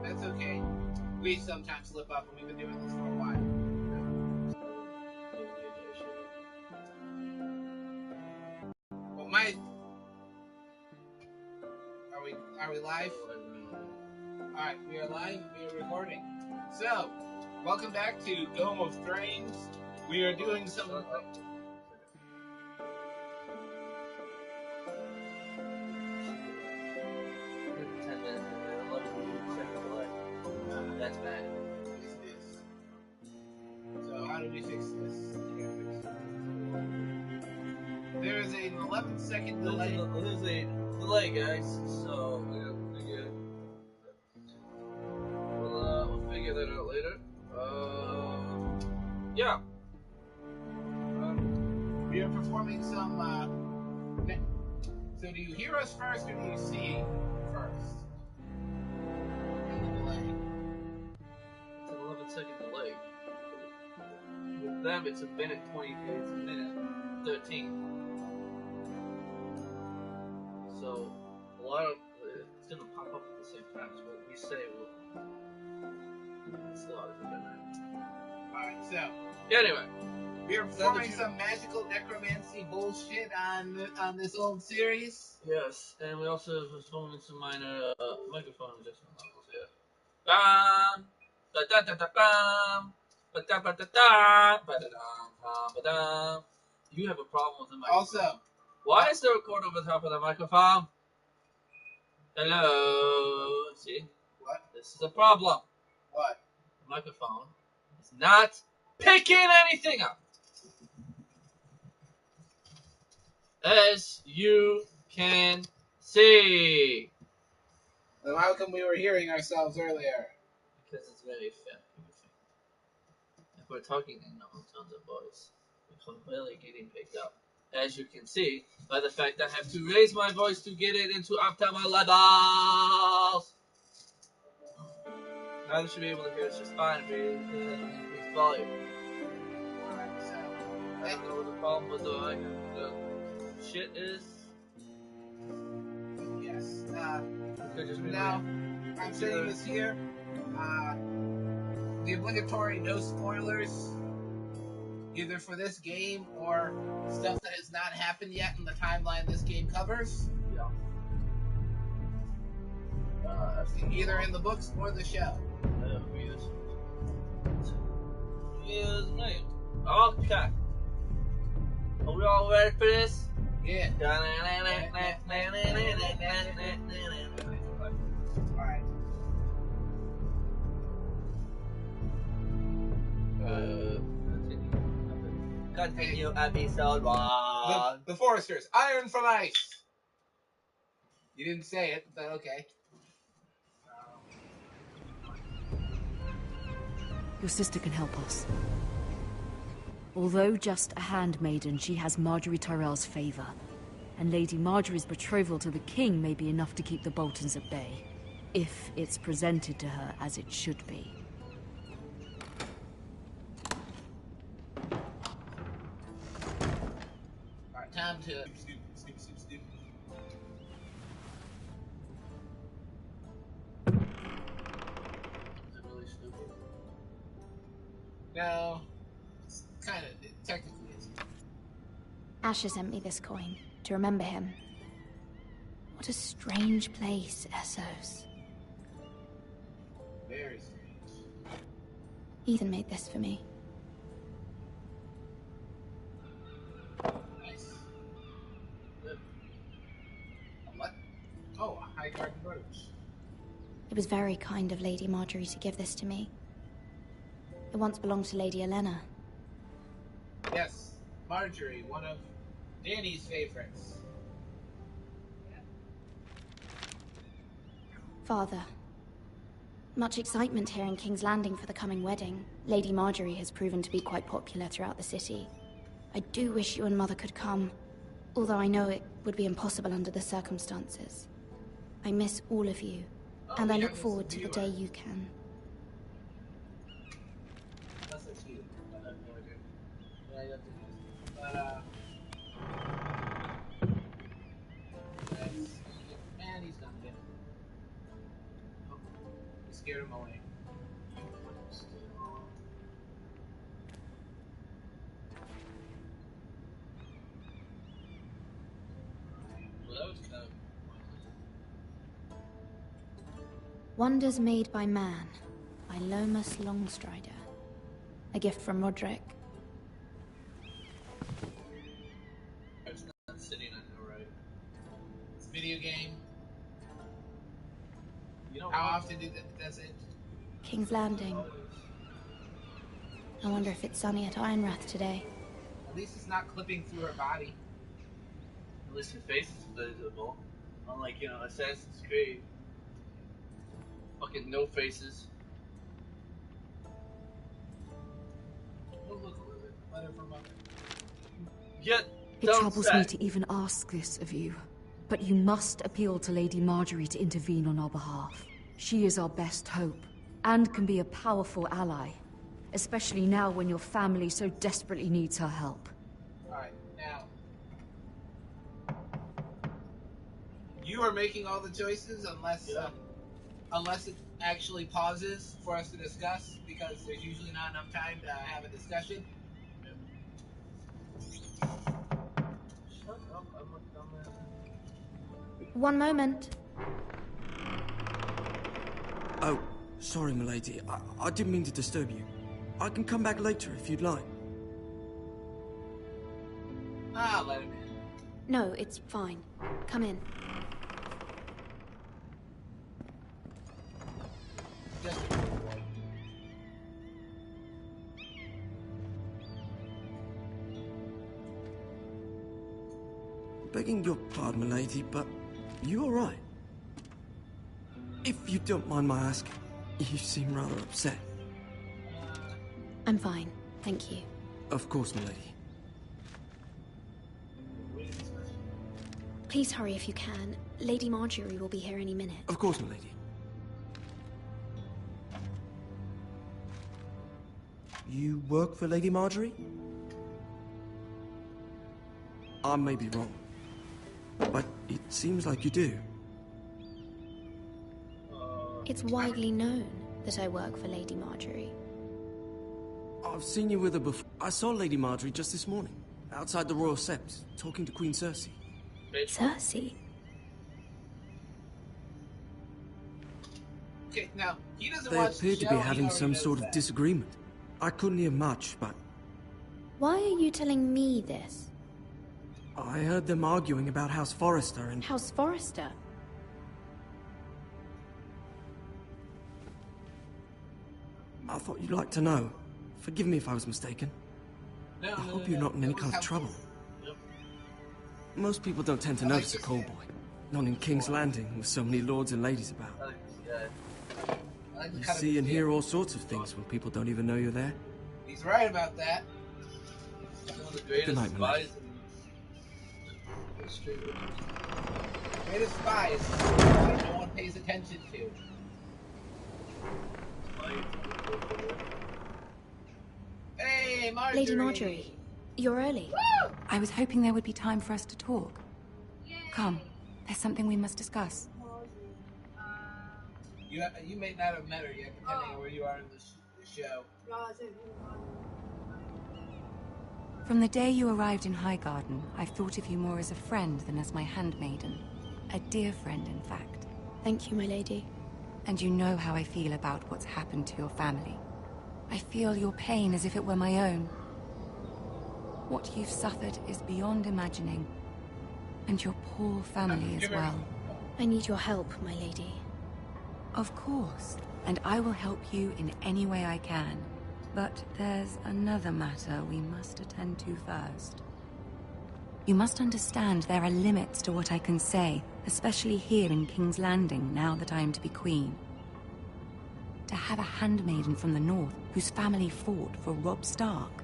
That's okay. We sometimes slip up, and we've been doing this for a while. Well, Are we live? Alright, we are live, we are recording. So, welcome back to Dome of Thranes. We are doing some... 10 minutes and 11 seconds delay. That's bad. So, how do we fix this? There is an 11-second delay. There's a delay, guys. So we'll figure that out later. Yeah. We are performing some. So, do you hear us first, or do you see first? In the delay. It's an 11-second delay. With them, it's a minute 20. It's a minute 13. So a lot of it's gonna pop up at the same time. So what we say will it's a lot of it. Alright, so anyway, we are performing some magical necromancy bullshit on this old series. Yes, and we also performing some minor microphone adjustment levels here. Bam, da da da da bam, ba da ba da da, ba da da ba da. You have a problem with the microphone. Also, why is there a cord over top of the microphone? Hello. See? What? This is a problem. What? The microphone is not picking anything up. As you can see. Then how come we were hearing ourselves earlier? Because it's very fair. If we're talking in normal tones of voice, we're completely getting picked up. As you can see, by the fact that I have to raise my voice to get it into optimal levels. Now you should be able to hear us just fine if we increase volume. Alright, so I don't know what the problem with the shit is. yes. Could just be Now, I'm saying this here. The obligatory no spoilers, either for this game or stuff that has not happened yet in the timeline this game covers. Yeah. Either in the books or the show. Excuse me. Okay. Are we all ready for this? Yeah. Alright. Continue episode 1. The Foresters, Iron from Ice. You didn't say it, but okay. Your sister can help us. Although just a handmaiden, she has Marjorie Tyrell's favor. And Lady Marjorie's betrothal to the king may be enough to keep the Boltons at bay. If it's presented to her as it should be. Alright, time to... No, it's kind of, it technically isn't. Asher sent me this coin to remember him. What a strange place, Essos. Very strange. Ethan made this for me. Nice. What? Oh, a high garden brooch. It was very kind of Lady Marjorie to give this to me. It once belonged to Lady Elena. Yes, Marjorie, one of Danny's favorites. Father. Much excitement here in King's Landing for the coming wedding. Lady Marjorie has proven to be quite popular throughout the city. I do wish you and Mother could come, although I know it would be impossible under the circumstances. I miss all of you, and I look forward to the day you can. scared him away. Well, that was kind of Wonders Made by Man, by Lomas Longstrider. A gift from Roderick. It's not sitting on the right. It's a video game. You know How what? often does it? King's Landing. I wonder if it's sunny at Ironrath today. At least it's not clipping through her body. At least your face is visible. Unlike, you know, Assassin's Creed. Fucking no faces. Oh, look, letter from mother. Yet, It troubles me to even ask this of you, but you must appeal to Lady Marjorie to intervene on our behalf. She is our best hope, and can be a powerful ally, especially now when your family so desperately needs her help. Alright, now. You are making all the choices unless it actually pauses for us to discuss, because there's usually not enough time to have a discussion. Shut up, I'm a dumbass. One moment. Oh, sorry, milady. I didn't mean to disturb you. I can come back later if you'd like. Ah, let him in. No, it's fine. Come in. Just a cool boy. Begging your pardon, milady, but you all right? If you don't mind my asking, you seem rather upset. I'm fine, thank you. Of course, milady. Please hurry if you can. Lady Marjorie will be here any minute. Of course, milady. You work for Lady Marjorie? I may be wrong, but it seems like you do. It's widely known that I work for Lady Marjorie. I've seen you with her before. I saw Lady Marjorie just this morning, outside the Royal Sept, talking to Queen Cersei. Cersei? Okay, now, he doesn't They watch the appeared to show, be he having already some knows sort of that. disagreement. I couldn't hear much, but Why are you telling me this? I heard them arguing about House Forrester and... House Forrester? I thought you'd like to know. Forgive me if I was mistaken. No, I no, hope no, you're no. not in any That was kind of helpful. trouble. Yep. Most people don't tend to I like notice a this call guy. boy. Not in King's Landing, with so many lords and ladies about. I like this guy. I like the You kind of see and feel. hear all sorts of things when people don't even know you're there. He's right about that. He's one of the greatest Good night, milady. spies in history. Greatest spy is somebody no one pays attention to. Hey, Marjorie! Lady Marjorie, you're early. I was hoping there would be time for us to talk. Come, there's something we must discuss. You may not have met her yet, depending on where you are in the show. From the day you arrived in Highgarden, I've thought of you more as a friend than as my handmaiden. A dear friend, in fact. Thank you, my lady. And you know how I feel about what's happened to your family. I feel your pain as if it were my own. What you've suffered is beyond imagining. And your poor family as well. I need your help, my lady. Of course, and I will help you in any way I can. But there's another matter we must attend to first. You must understand there are limits to what I can say, especially here in King's Landing, now that I am to be queen. To have a handmaiden from the north whose family fought for Robb Stark.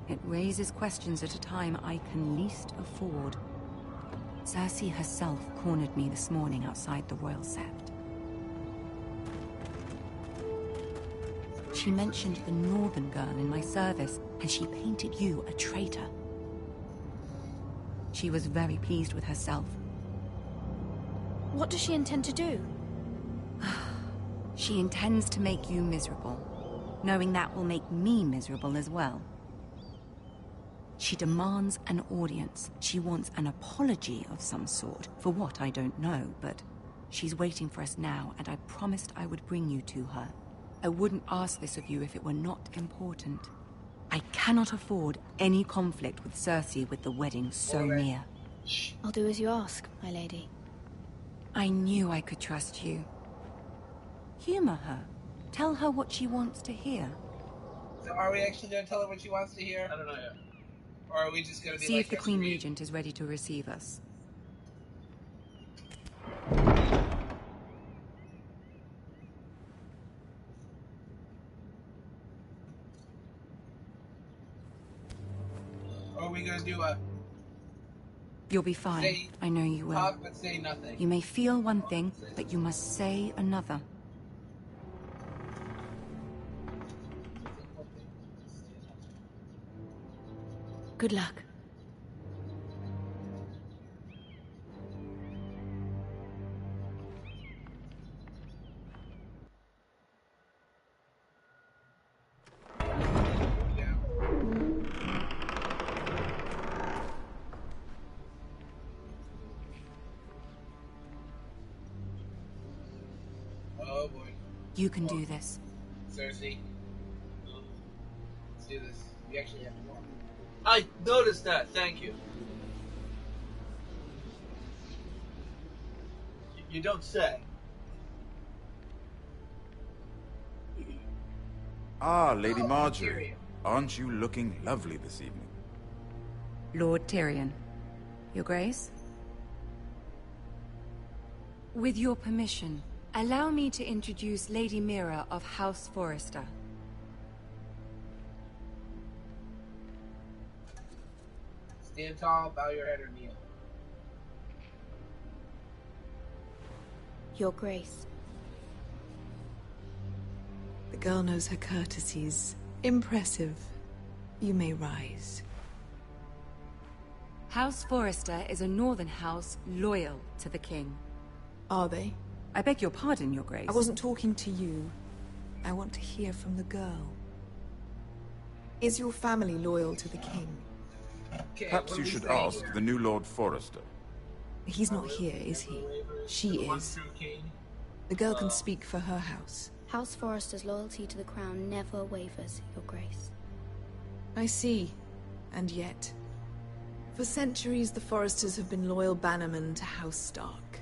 It raises questions at a time I can least afford. Cersei herself cornered me this morning outside the Royal Sept. She mentioned the northern girl in my service, and she painted you a traitor. She was very pleased with herself. What does she intend to do? She intends to make you miserable, knowing that will make me miserable as well. She demands an audience. She wants an apology of some sort, for what I don't know, but she's waiting for us now, and I promised I would bring you to her. I wouldn't ask this of you if it were not important. I cannot afford any conflict with Cersei with the wedding so near. I'll do as you ask, my lady. I knew I could trust you. Humor her. Tell her what she wants to hear. So are we actually going to tell her what she wants to hear? I don't know yet. Or are we just going to be See like... if the Queen Regent is ready to receive us. Or are we going to do a... You'll be fine. Say- I know you will. talk but say nothing? You may feel one thing, but you must say another. Good luck. Yeah. Oh boy. You can do this. Cersei. Let's do this. We actually have more. I noticed that. Thank you. You don't say. Ah, Lady Oh, Marjorie. Tyrion. Aren't you looking lovely this evening? Lord Tyrion. Your Grace? With your permission, allow me to introduce Lady Mira of House Forrester. Stand tall, bow your head, or kneel. Your Grace. The girl knows her courtesies. Impressive. You may rise. House Forrester is a northern house loyal to the king. Are they? I beg your pardon, Your Grace. I wasn't talking to you. I want to hear from the girl. Is your family loyal to the king? Okay, Perhaps what you do we should say ask here? the new Lord Forrester. He's not here, is he? She The one is. true king. The girl can speak for her house. House Forrester's loyalty to the crown never wavers, Your Grace. I see. And yet... For centuries, the Forresters have been loyal bannermen to House Stark.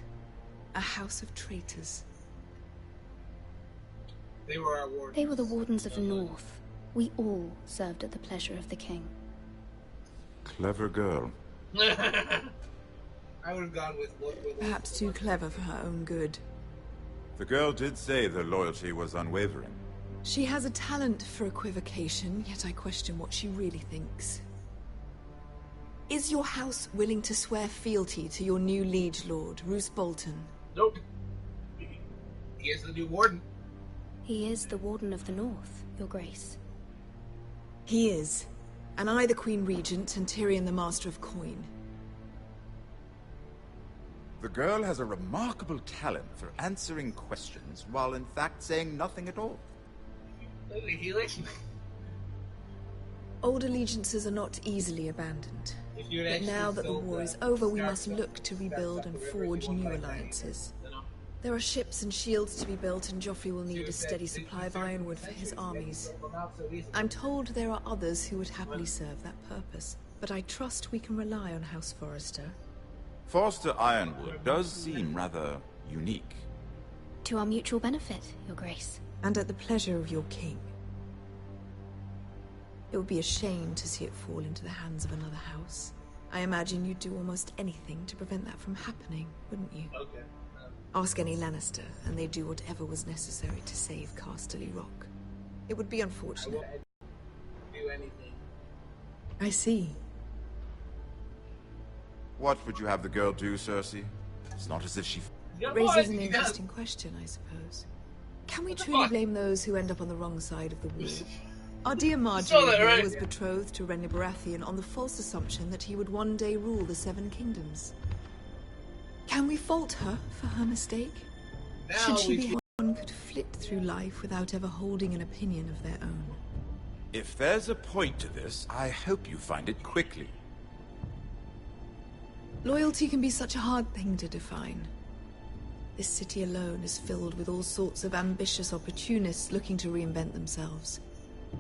A house of traitors. They were our wardens. They were the Wardens of the North. We all served at the pleasure of the king. Clever girl. I would have gone with Perhaps too clever for her own good. The girl did say their loyalty was unwavering. She has a talent for equivocation, yet I question what she really thinks. Is your house willing to swear fealty to your new liege lord, Roose Bolton? Nope. He is the new warden. He is the Warden of the North, Your Grace. He is. And I the Queen Regent, and Tyrion the Master of Coin. The girl has a remarkable talent for answering questions while in fact saying nothing at all. He likes Old allegiances are not easily abandoned. If you had But actually now that the filled war is the over, we Stark must stuff- look to rebuild stuff and up the river, forge you won't new fight back. alliances. You know. There are ships and shields to be built, and Joffrey will need a Should've steady said supply of 60 ironwood for his centuries, armies. they built them out so easily. I'm told there are others who would happily serve that purpose, but I trust we can rely on House Forrester. Forster Ironwood does seem rather unique. To our mutual benefit, Your Grace. And at the pleasure of your king. It would be a shame to see it fall into the hands of another house. I imagine you'd do almost anything to prevent that from happening, wouldn't you? Okay. Ask any Lannister, and they'd do whatever was necessary to save Casterly Rock. It would be I unfortunate. won't do anything. I see. What would you have the girl do, Cersei? It's not as if she... Yeah, Raises boy, an he interesting question, I suppose. Can we What the truly fuck? blame those who end up on the wrong side of the war? Our dear saw Marjorie that, here right? was betrothed to Renly Baratheon on the false assumption that he would one day rule the Seven Kingdoms. Can we fault her for her mistake? Now Should she we be can- held one could flit through through life without ever holding an opinion of their own. If there's a point to this, I hope you find it quickly. Loyalty can be such a hard thing to define. This city alone is filled with all sorts of ambitious opportunists looking to reinvent themselves,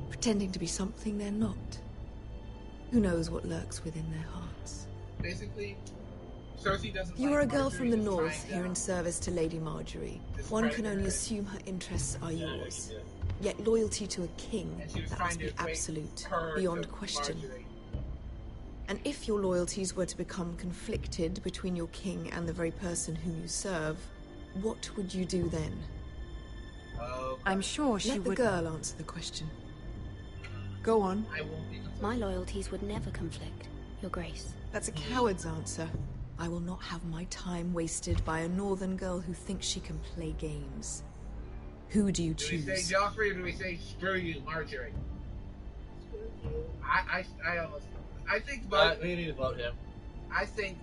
pretending to be something they're not. Who knows what lurks within their hearts? Basically, Cersei doesn't. You are a girl Marjorie, from the she's north, trying to here in service to Lady Marjorie. One can only assume her interests are yours. Yet loyalty to a king, And she was that trying must to be equate absolute, her beyond to question. Marjorie. And if your loyalties were to become conflicted between your king and the very person whom you serve, what would you do then? Oh, I'm sure she Let the would... girl answer the question. Go on. I won't be. My loyalties would never conflict, Your Grace. That's a coward's answer. I will not have my time wasted by a northern girl who thinks she can play games. Who do you Do we choose? say Joffrey or do we say screw you, Marjorie? I think. We need to vote him. I think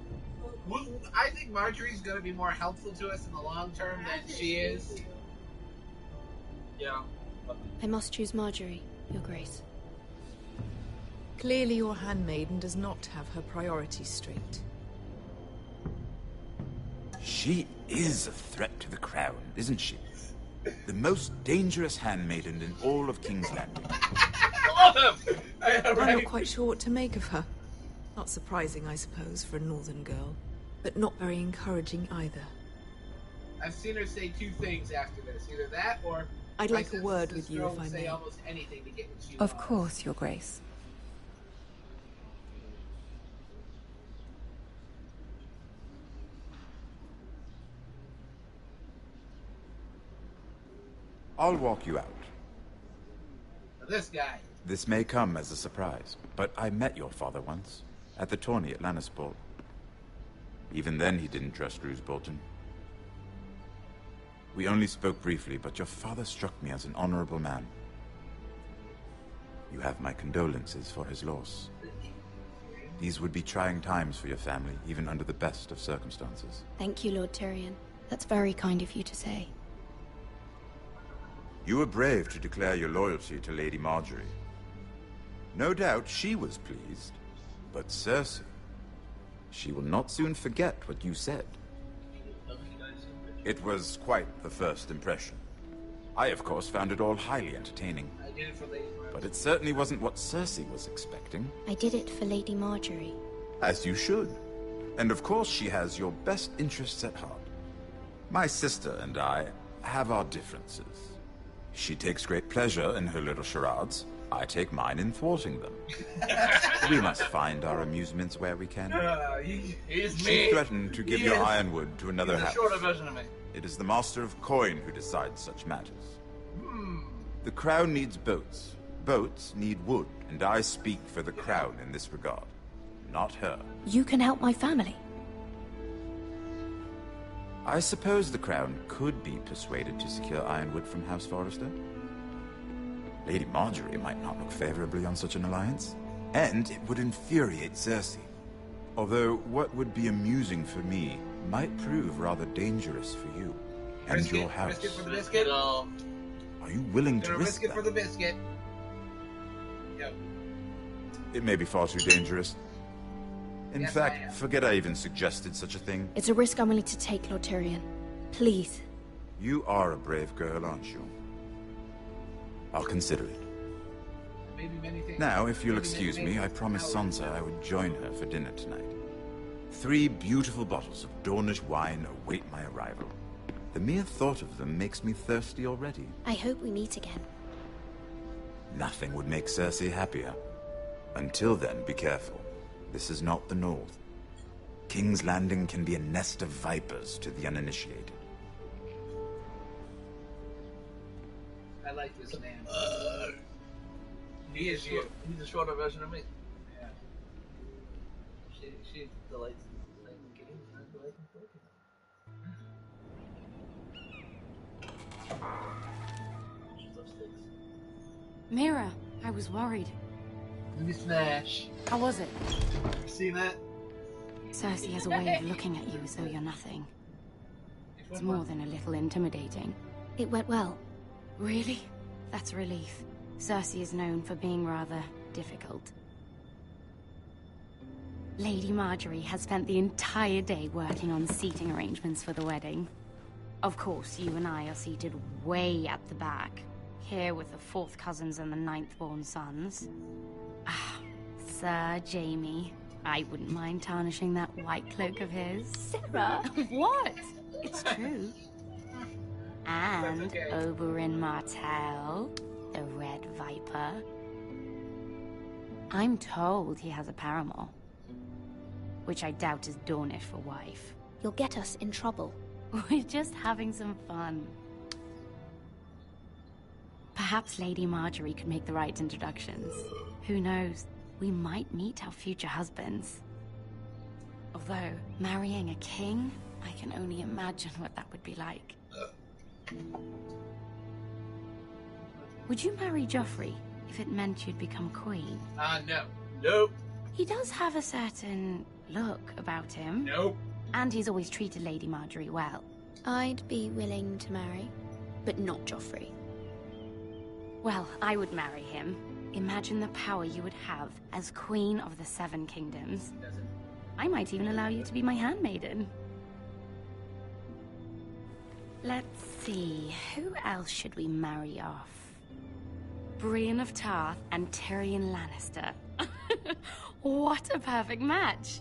Marjorie's going to be more helpful to us in the long term than she is. Yeah. I must choose Marjorie, Your Grace. Clearly your handmaiden does not have her priorities straight. She is a threat to the crown, isn't she? The most dangerous handmaiden in all of King's Landing. I'm not quite sure what to make of her. Not surprising, I suppose, for a northern girl, but not very encouraging either. I've seen her say two things after this. Either that or... I'd like a my word sense with you, this girl if I will say may. almost anything to get what she Of wants. course, Your Grace. I'll walk you out. This guy. This may come as a surprise, but I met your father once, at the tourney at Lannisport. Even then he didn't trust Roose Bolton. We only spoke briefly, but your father struck me as an honorable man. You have my condolences for his loss. These would be trying times for your family, even under the best of circumstances. Thank you, Lord Tyrion. That's very kind of you to say. You were brave to declare your loyalty to Lady Marjorie. No doubt she was pleased, but Cersei, she will not soon forget what you said. It was quite the first impression. I, of course, found it all highly entertaining. I did it for Lady Marjorie. But it certainly wasn't what Cersei was expecting. I did it for Lady Marjorie. As you should. And of course she has your best interests at heart. My sister and I have our differences. She takes great pleasure in her little charades. I take mine in thwarting them. We must find our amusements where we can. He's She me. threatened to give He your is- ironwood to another He's a house. shorter version of me. It is the Master of Coin who decides such matters. The crown needs boats. Boats need wood, and I speak for the crown in this regard, not her. You can help my family. I suppose the crown could be persuaded to secure ironwood from House Forrester. Lady Marjorie might not look favorably on such an alliance, and it would infuriate Cersei. Although what would be amusing for me might prove rather dangerous for you and Risk your it, house. risk it for the biscuit. No. Are you willing to Gonna risk risk it that? for the biscuit. Yep. It may be far too dangerous. In Yes, I am. fact, forget I even suggested such a thing. It's a risk I'm willing to take, Lord Tyrion. Please. You are a brave girl, aren't you? I'll consider it. Maybe many things. Now, if you'll Maybe excuse many me, I things. promised Sansa I would join her for dinner tonight. 3 beautiful bottles of Dornish wine await my arrival. The mere thought of them makes me thirsty already. I hope we meet again. Nothing would make Cersei happier. Until then, be careful. This is not the North. King's Landing can be a nest of vipers to the uninitiated. I like this man. He is you. He's a shorter version of me. Yeah. She delights in playing games, and I delight in breaking them. She's those things. Mira, I was worried. Let me smash. How was it? See that? Cersei has a way of looking at you as though you're nothing. It's more than a little intimidating. It went well. Really? That's a relief. Cersei is known for being rather difficult. Lady Marjorie has spent the entire day working on seating arrangements for the wedding. Of course, you and I are seated way at the back, here with the 4th cousins and the 9th-born sons. Ah, Sir Jaime. I wouldn't mind tarnishing that white cloak of his. Sarah! What? It's true. And okay. Oberyn Martell, the Red Viper. I'm told he has a paramour, which I doubt is Dornish for wife. You'll get us in trouble. We're just having some fun. Perhaps Lady Marjorie could make the right introductions. Who knows? We might meet our future husbands. Although, marrying a king, I can only imagine what that would be like. Would you marry Joffrey if it meant you'd become queen? No. Nope. He does have a certain look about him. Nope. And he's always treated Lady Marjorie well. I'd be willing to marry, but not Joffrey. Well, I would marry him. Imagine the power you would have as Queen of the 7 Kingdoms. I might even allow you to be my handmaiden. Let's see, who else should we marry off? Brienne of Tarth and Tyrion Lannister. What a perfect match!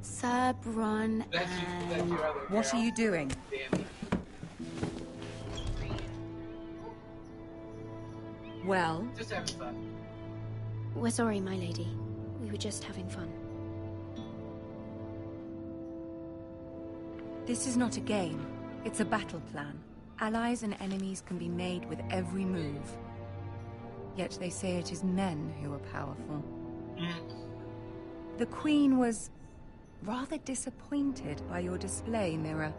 Sir Bronn That's and... your other What girl. are you doing? Damn. Well, Just having fun. We're sorry, my lady. We were just having fun. this is not a game. It's a battle plan. Allies and enemies can be made with every move. Yet they say it is men who are powerful. The Queen was rather disappointed by your display, Mira.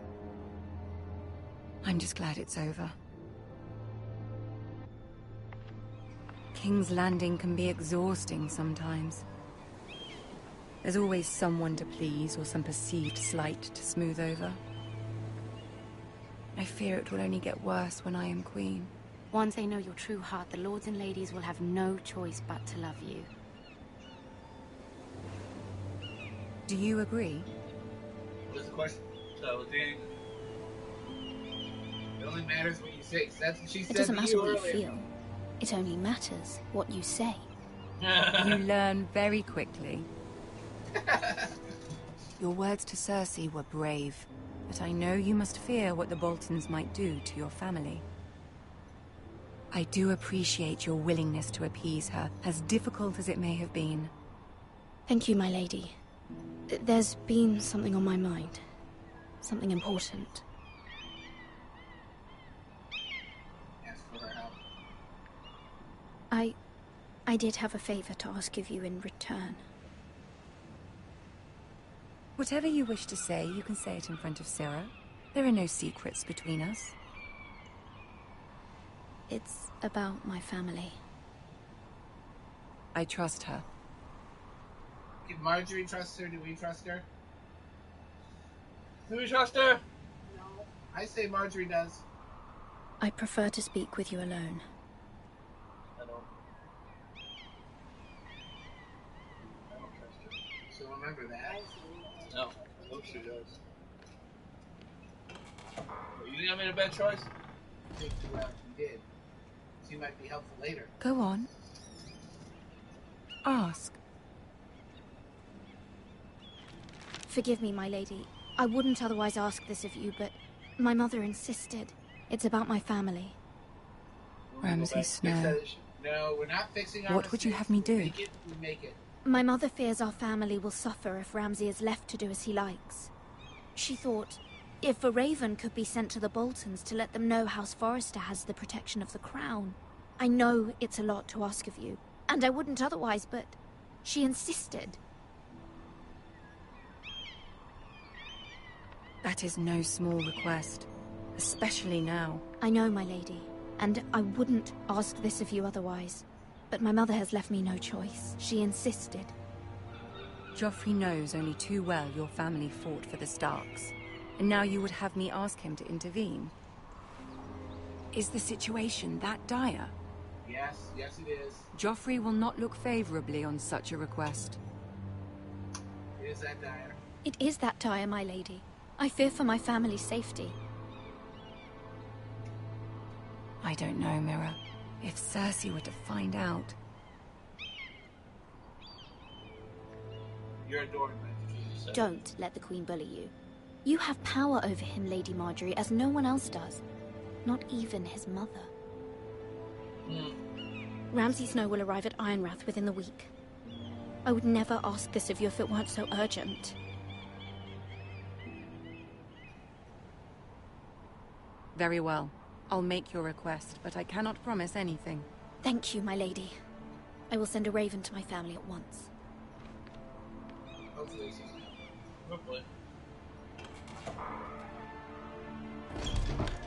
I'm just glad it's over. King's Landing can be exhausting sometimes. There's always someone to please or some perceived slight to smooth over. I fear it will only get worse when I am queen. Once they know your true heart, the lords and ladies will have no choice but to love you. Do you agree? What's the question? That was the... It only matters what you say. 'Cause that's what she said It doesn't to matter you what you earlier. feel. It only matters what you say. You learn very quickly. Your words to Cersei were brave, but I know you must fear what the Boltons might do to your family. I do appreciate your willingness to appease her, as difficult as it may have been. Thank you, my lady. There's been something on my mind. Something important. Ask for her help. I did have a favor to ask of you in return. Whatever you wish to say, you can say it in front of Sarah. There are no secrets between us. It's about my family. I trust her. If Marjorie trusts her, do we trust her? Do we trust her? No. I say Marjorie does. I prefer to speak with you alone. I don't. So remember that. No. I hope she does. You think I made a bad choice? I think you did. She might be helpful later. Go on. Ask. Forgive me, my lady. I wouldn't otherwise ask this of you, but my mother insisted. It's about my family. Ramsay Snow. No, we're not fixing our What would you mistakes. have me do? Make it, we make it. My mother fears our family will suffer if Ramsay is left to do as he likes. She thought, if a raven could be sent to the Boltons to let them know House Forrester has the protection of the crown. I know it's a lot to ask of you, and I wouldn't otherwise, but she insisted. That is no small request, especially now. I know, my lady, and I wouldn't ask this of you otherwise. But my mother has left me no choice. She insisted. Joffrey knows only too well your family fought for the Starks, and now you would have me ask him to intervene. Is the situation that dire? Yes, yes it is. Joffrey will not look favorably on such a request. It is that dire. It is that dire, my lady. I fear for my family's safety. I don't know, Mira. If Cersei were to find out... You're adored by the king. So. Don't let the Queen bully you. You have power over him, Lady Marjorie, as no one else does. Not even his mother. Ramsay Snow will arrive at Ironrath within the week. I would never ask this of you if it weren't so urgent. Very well. I'll make your request, but I cannot promise anything. Thank you, my lady. I will send a raven to my family at once. Hopefully she's Hopefully.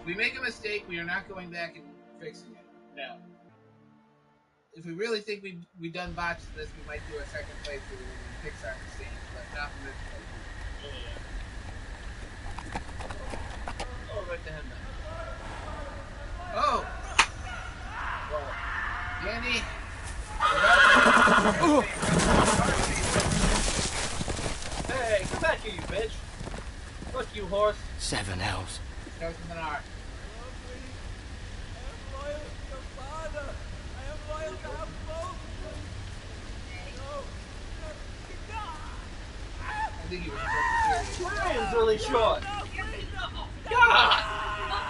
We make a mistake, we are not going back and fixing it. No. If we really think we done botched this, we might do a second playthrough and fix our mistakes, but not in this playthrough. Oh, right to him now. Oh! Well, Danny. Hey, come back here, you bitch. Fuck you, horse. 7 elves. Goes with an R. I think he was supposed to Ryan's really short.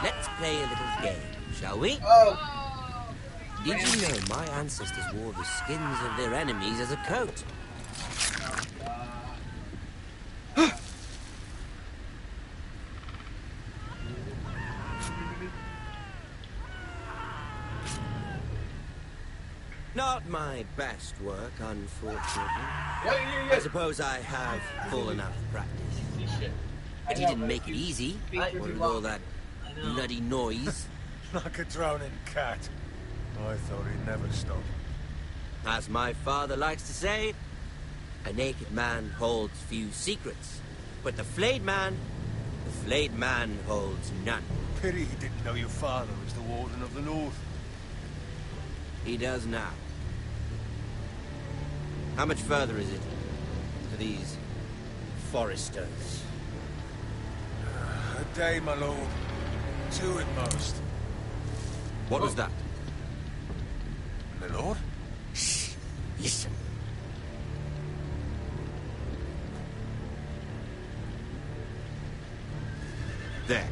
Let's play a little game, shall we? Oh! Did you know my ancestors wore the skins of their enemies as a coat? Not my best work, unfortunately. I suppose I have fallen out of practice. But he didn't make it easy. What with all that bloody noise. Like a drowning cat. I thought he'd never stop. As my father likes to say, a naked man holds few secrets. But the flayed man holds none. Pity he didn't know your father was the Warden of the North. He does now. How much further is it to these foresters? A day, my lord. 2 at most. What was that? My lord? Shh. Listen. There.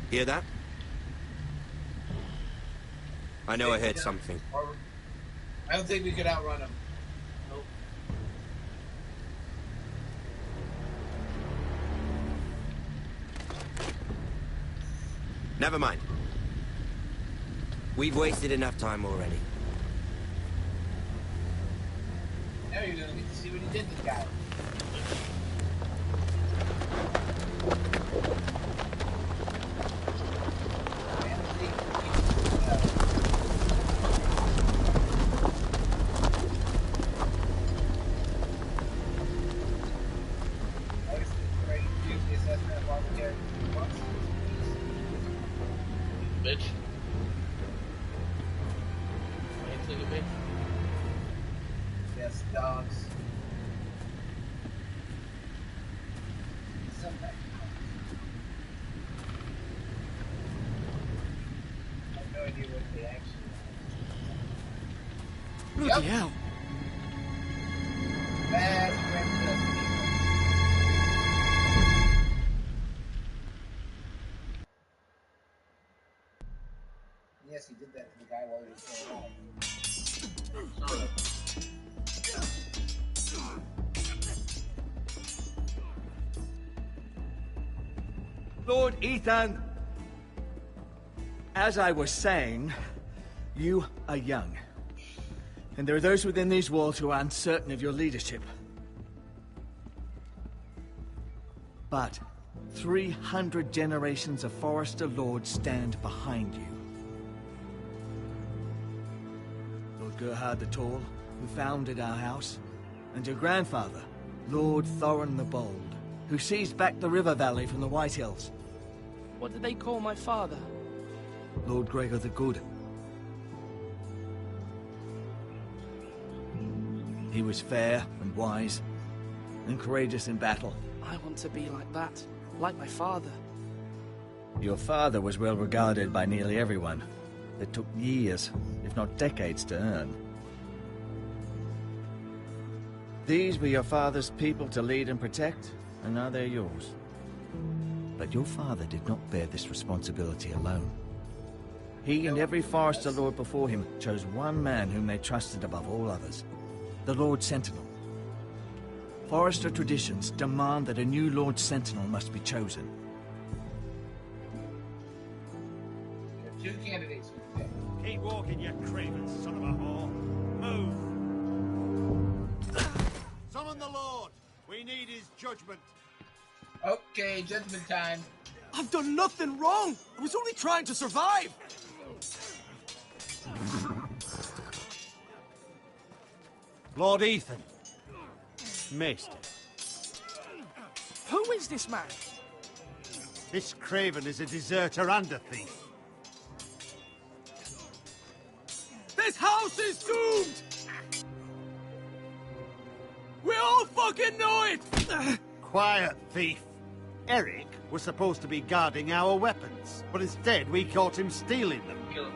Hear that? I know I heard something. I don't think we could outrun him. Nope. Never mind. We've wasted enough time already. Now you're gonna get to see what he did to the guy. Bitch. Ain't look at me. Yes, dogs. Somebody. I have no idea what they actually are. Bloody hell. Bad friend. Yes, he did that to the guy while he was still alive. Lord Ethan, as I was saying, you are young. And there are those within these walls who are uncertain of your leadership. But 300 generations of Forester Lords stand behind you. Lord Gerhard the Tall, who founded our house, and your grandfather, Lord Thorin the Bold, who seized back the river valley from the White Hills. What did they call my father? Lord Gregor the Good. He was fair and wise, and courageous in battle. I want to be like that, like my father. Your father was well regarded by nearly everyone. It took years, if not decades, to earn. These were your father's people to lead and protect, and now they're yours. But your father did not bear this responsibility alone. He and every Forester Lord before him chose one man whom they trusted above all others, the Lord Sentinel. Forester traditions demand that a new Lord Sentinel must be chosen. Two candidates. Keep walking, you craven son of a whore. Move! Summon the Lord! We need his judgment. Okay, judgment time. I've done nothing wrong! I was only trying to survive! Lord Ethan. Maester. Who is this man? This craven is a deserter and a thief. This house is doomed! We all fucking know it! Quiet, thief. Eric was supposed to be guarding our weapons, but instead we caught him stealing them.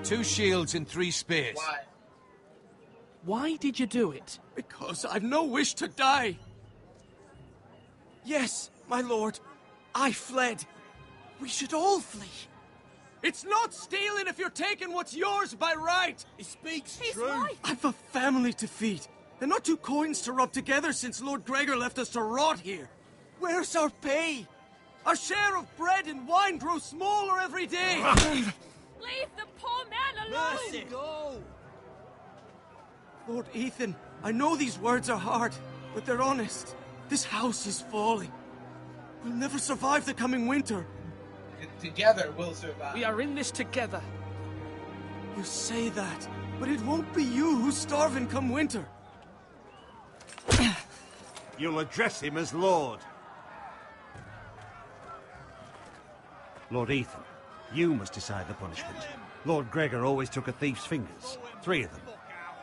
2 shields and 3 spears. Why? Why did you do it? Because I've no wish to die. Yes, my lord. I fled. We should all flee. It's not stealing if you're taking what's yours by right. He speaks true. Right. I've a family to feed. And not 2 coins to rub together since Lord Gregor left us to rot here. Where's our pay? Our share of bread and wine grows smaller every day. Leave the poor man alone! Mercy. Go! Lord Ethan, I know these words are hard, but they're honest. This house is falling. We'll never survive the coming winter. Together we'll survive. We are in this together. You say that, but it won't be you who's starving come winter. You'll address him as Lord. Lord Ethan, you must decide the punishment. Lord Gregor always took a thief's fingers. 3 of them.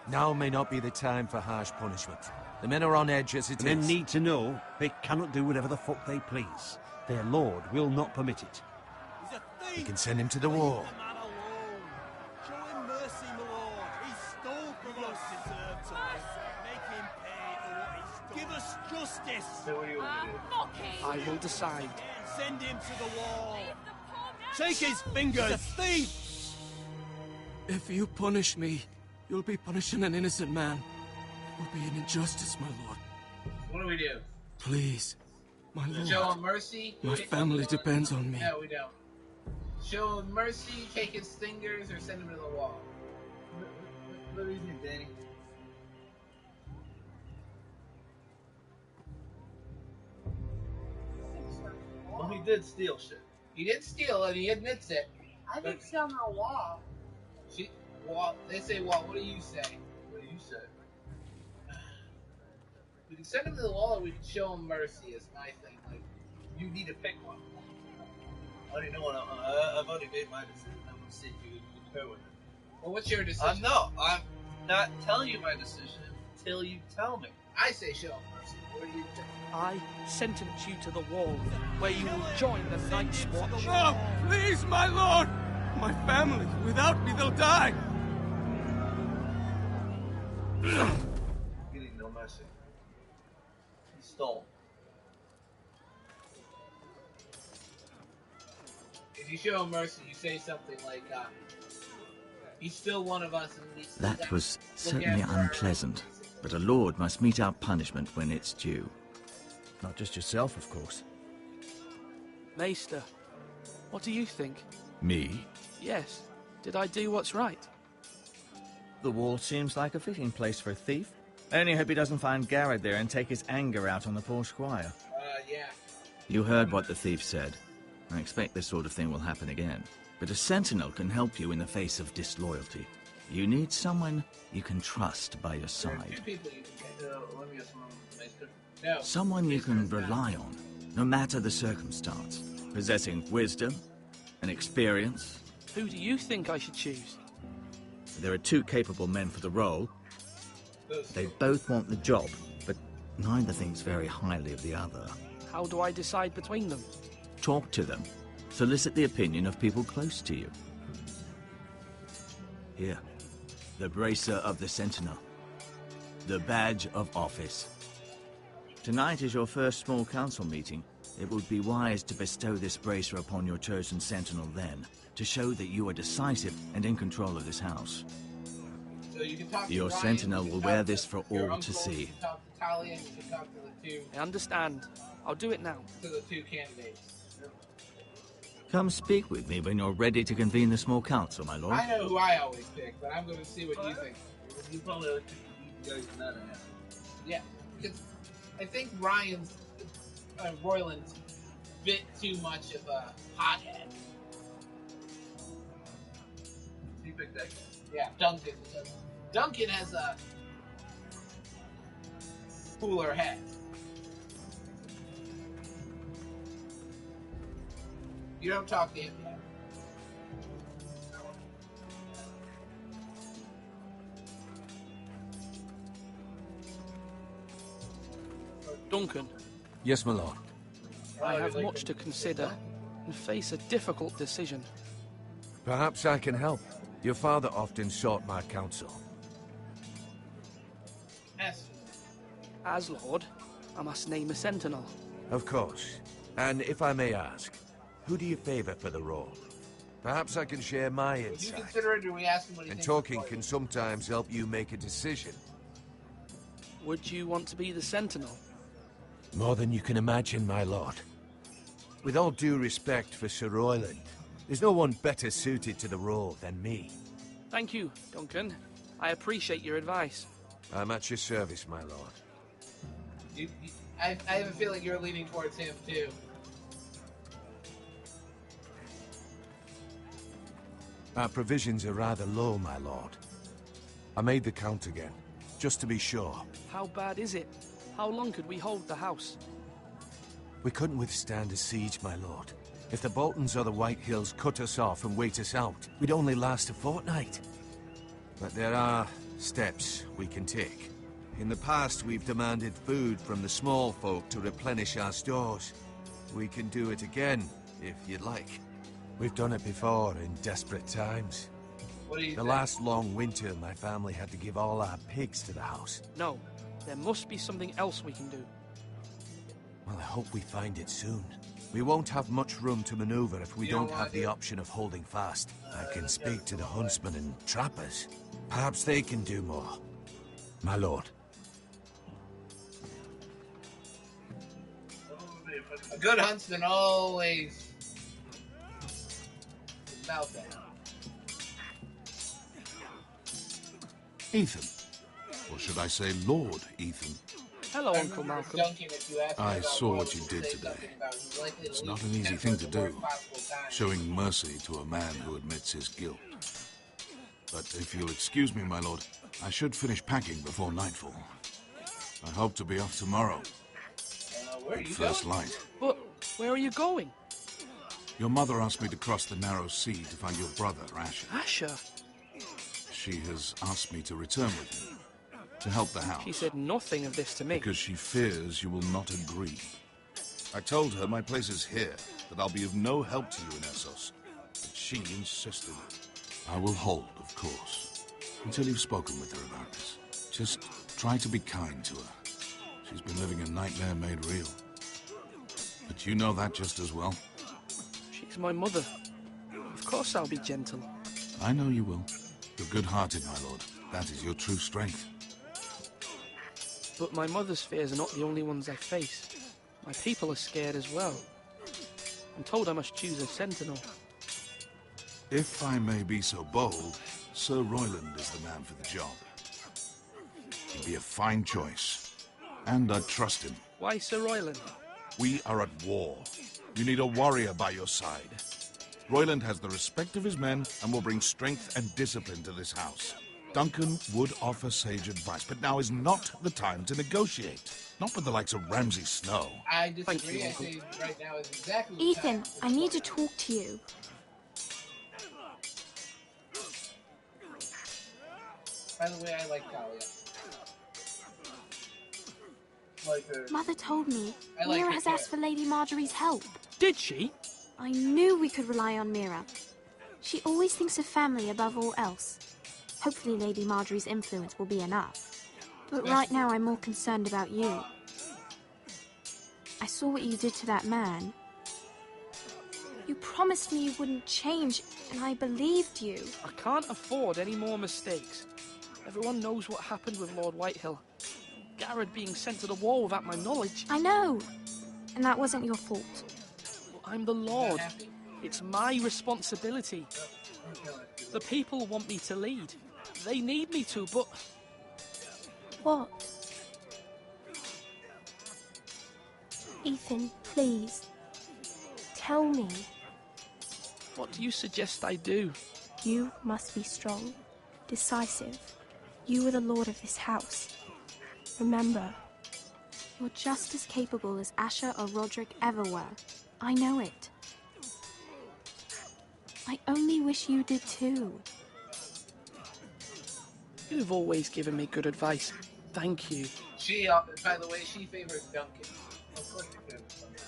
Now may not be the time for harsh punishment. The men are on edge as it is. Men need to know they cannot do whatever the fuck they please. Their lord will not permit it. You can send him to the wall. Show him mercy, my lord. He stole from us. Make him pay for what he stole. Give us justice. So what do you want to do? Mocking! I will decide. Send him to the wall. Leave the poor man Take his fingers. He's a thief. If you punish me, you'll be punishing an innocent man. It will be an injustice, my lord. What do we do? Please, my lord. Show him mercy? My family depends on me. No, we don't. Show him mercy, take his fingers, or send him to the wall. What do you think, Danny? Well, he did steal shit. He did steal and he admits it. I think send him to the wall. Wall. They say wall. What do you say? What do you say? We can send him to the wall, or we can show him mercy. Is my thing. Like, You need to pick one. I already know what I've already made my decision. I'm going to see if you concur with it. well, what's your decision? I'm not telling you my decision until you tell me. I say show him mercy. What do you think? I sentence you to the wall, where you will join the Night's Watch. No, please, my lord! My family, without me, they'll die! You need no mercy. He stole. If you show him mercy, you say something like, he's still one of us. And That was certainly unpleasant, but a lord must mete out punishment when it's due. Not just yourself, of course. Maester, what do you think? Me? Yes. Did I do what's right? The wall seems like a fitting place for a thief. I only hope he doesn't find Garrett there and take his anger out on the poor squire. Yeah. You heard what the thief said. I expect this sort of thing will happen again. But a sentinel can help you in the face of disloyalty. You need someone you can trust by your side. Two people you can Let me guess, Maester. No. Someone you can rely on. no matter the circumstance, possessing wisdom and experience. Who do you think I should choose? There are two capable men for the role. They both want the job, but neither thinks very highly of the other. How do I decide between them? Talk to them. Solicit the opinion of people close to you. Here, the bracer of the Sentinel. The badge of office. Tonight is your first small council meeting. It would be wise to bestow this bracer upon your chosen Sentinel then, to show that you are decisive and in control of this house. So you can talk to Your Ryan, Sentinel you can will talk wear to this for your all uncle, to see. You can talk to Talia, and you can talk to the two. I understand. I'll do it now. To the two candidates. Come speak with me when you're ready to convene the small council, my lord. I know who I always pick, but I'm going to see what you think. You probably like you guys not have. Yeah, because I think Ryan's Royland's a bit too much of a hothead. You picked that guy. Yeah, Duncan. Duncan has a cooler head. You don't talk to him yet. Duncan. Yes, my lord. I have much to consider and face a difficult decision. Perhaps I can help. Your father often sought my counsel. Yes. As Lord, I must name a sentinel. Of course. And if I may ask, who do you favor for the role? Perhaps I can share my Would you insight. consider it, or we ask him what he And thinks? talking can sometimes help you make a decision. Would you want to be the sentinel? More than you can imagine, my lord. With all due respect for Sir Royland, there's no one better suited to the role than me. Thank you, Duncan. I appreciate your advice. I'm at your service, my lord. I have a feeling you're leaning towards him, too. Our provisions are rather low, my lord. I made the count again, just to be sure. How bad is it? How long could we hold the house? We couldn't withstand a siege, my lord. If the Boltons or the White Hills cut us off and wait us out, we'd only last a fortnight. But there are steps we can take. In the past, we've demanded food from the small folk to replenish our stores. We can do it again, if you'd like. We've done it before in desperate times. What do you The think? last long winter, my family had to give all our pigs to the house. No, there must be something else we can do. Well, I hope we find it soon. We won't have much room to maneuver if we You don't don't have wanna the do- option of holding fast. I can speak to the huntsmen and trappers. Perhaps they can do more. My lord. A good huntsman always mouth down. Ethan. Or should I say Lord Ethan? Hello, Uncle Malcolm. Duncan, if you ask him I about saw what Royland, you he'll did say today. something about he's likely to It's leave not an the easy temple thing at to the do, worst possible time. showing mercy to a man who admits his guilt. But if you'll excuse me, my lord, I should finish packing before nightfall. I hope to be off tomorrow. Where are At you first going? light. But where are you going? Your mother asked me to cross the narrow sea to find your brother, Asher. Asher? She has asked me to return with you, to help the house. She said nothing of this to me. Because she fears you will not agree. I told her my place is here, that I'll be of no help to you in Essos. But she insisted. I will hold, of course, until you've spoken with her about this. Just try to be kind to her. She's been living a nightmare made real. But you know that just as well. She's my mother. Of course I'll be gentle. I know you will. You're good-hearted, my lord. That is your true strength. But my mother's fears are not the only ones I face. My people are scared as well. I'm told I must choose a sentinel. If I may be so bold, Sir Royland is the man for the job. He'd be a fine choice. And I'd trust him. Why Sir Royland? We are at war. You need a warrior by your side. Royland has the respect of his men and will bring strength and discipline to this house. Duncan would offer sage advice, but now is not the time to negotiate. Not with the likes of Ramsay Snow. I disagree. I say right now is exactly the Ethan, time. I need to talk to you. By the way, I like Talia. Like her. Mother told me I like Mira her has too. asked for Lady Marjorie's help. Did she? I knew we could rely on Mira. She always thinks of family above all else. Hopefully Lady Marjorie's influence will be enough. But right now I'm more concerned about you. I saw what you did to that man. You promised me you wouldn't change, and I believed you. I can't afford any more mistakes. Everyone knows what happened with Lord Whitehill. Garrett being sent to the wall without my knowledge. I know. And that wasn't your fault. Well, I'm the Lord. It's my responsibility. The people want me to lead. They need me to, but... What? Ethan, please. Tell me. What do you suggest I do? You must be strong, decisive. You are the lord of this house. Remember, you're just as capable as Asher or Roderick ever were. I know it. I only wish you did too. You've always given me good advice. Thank you. She, by the way, she favors Duncan. Of course she favors Duncan.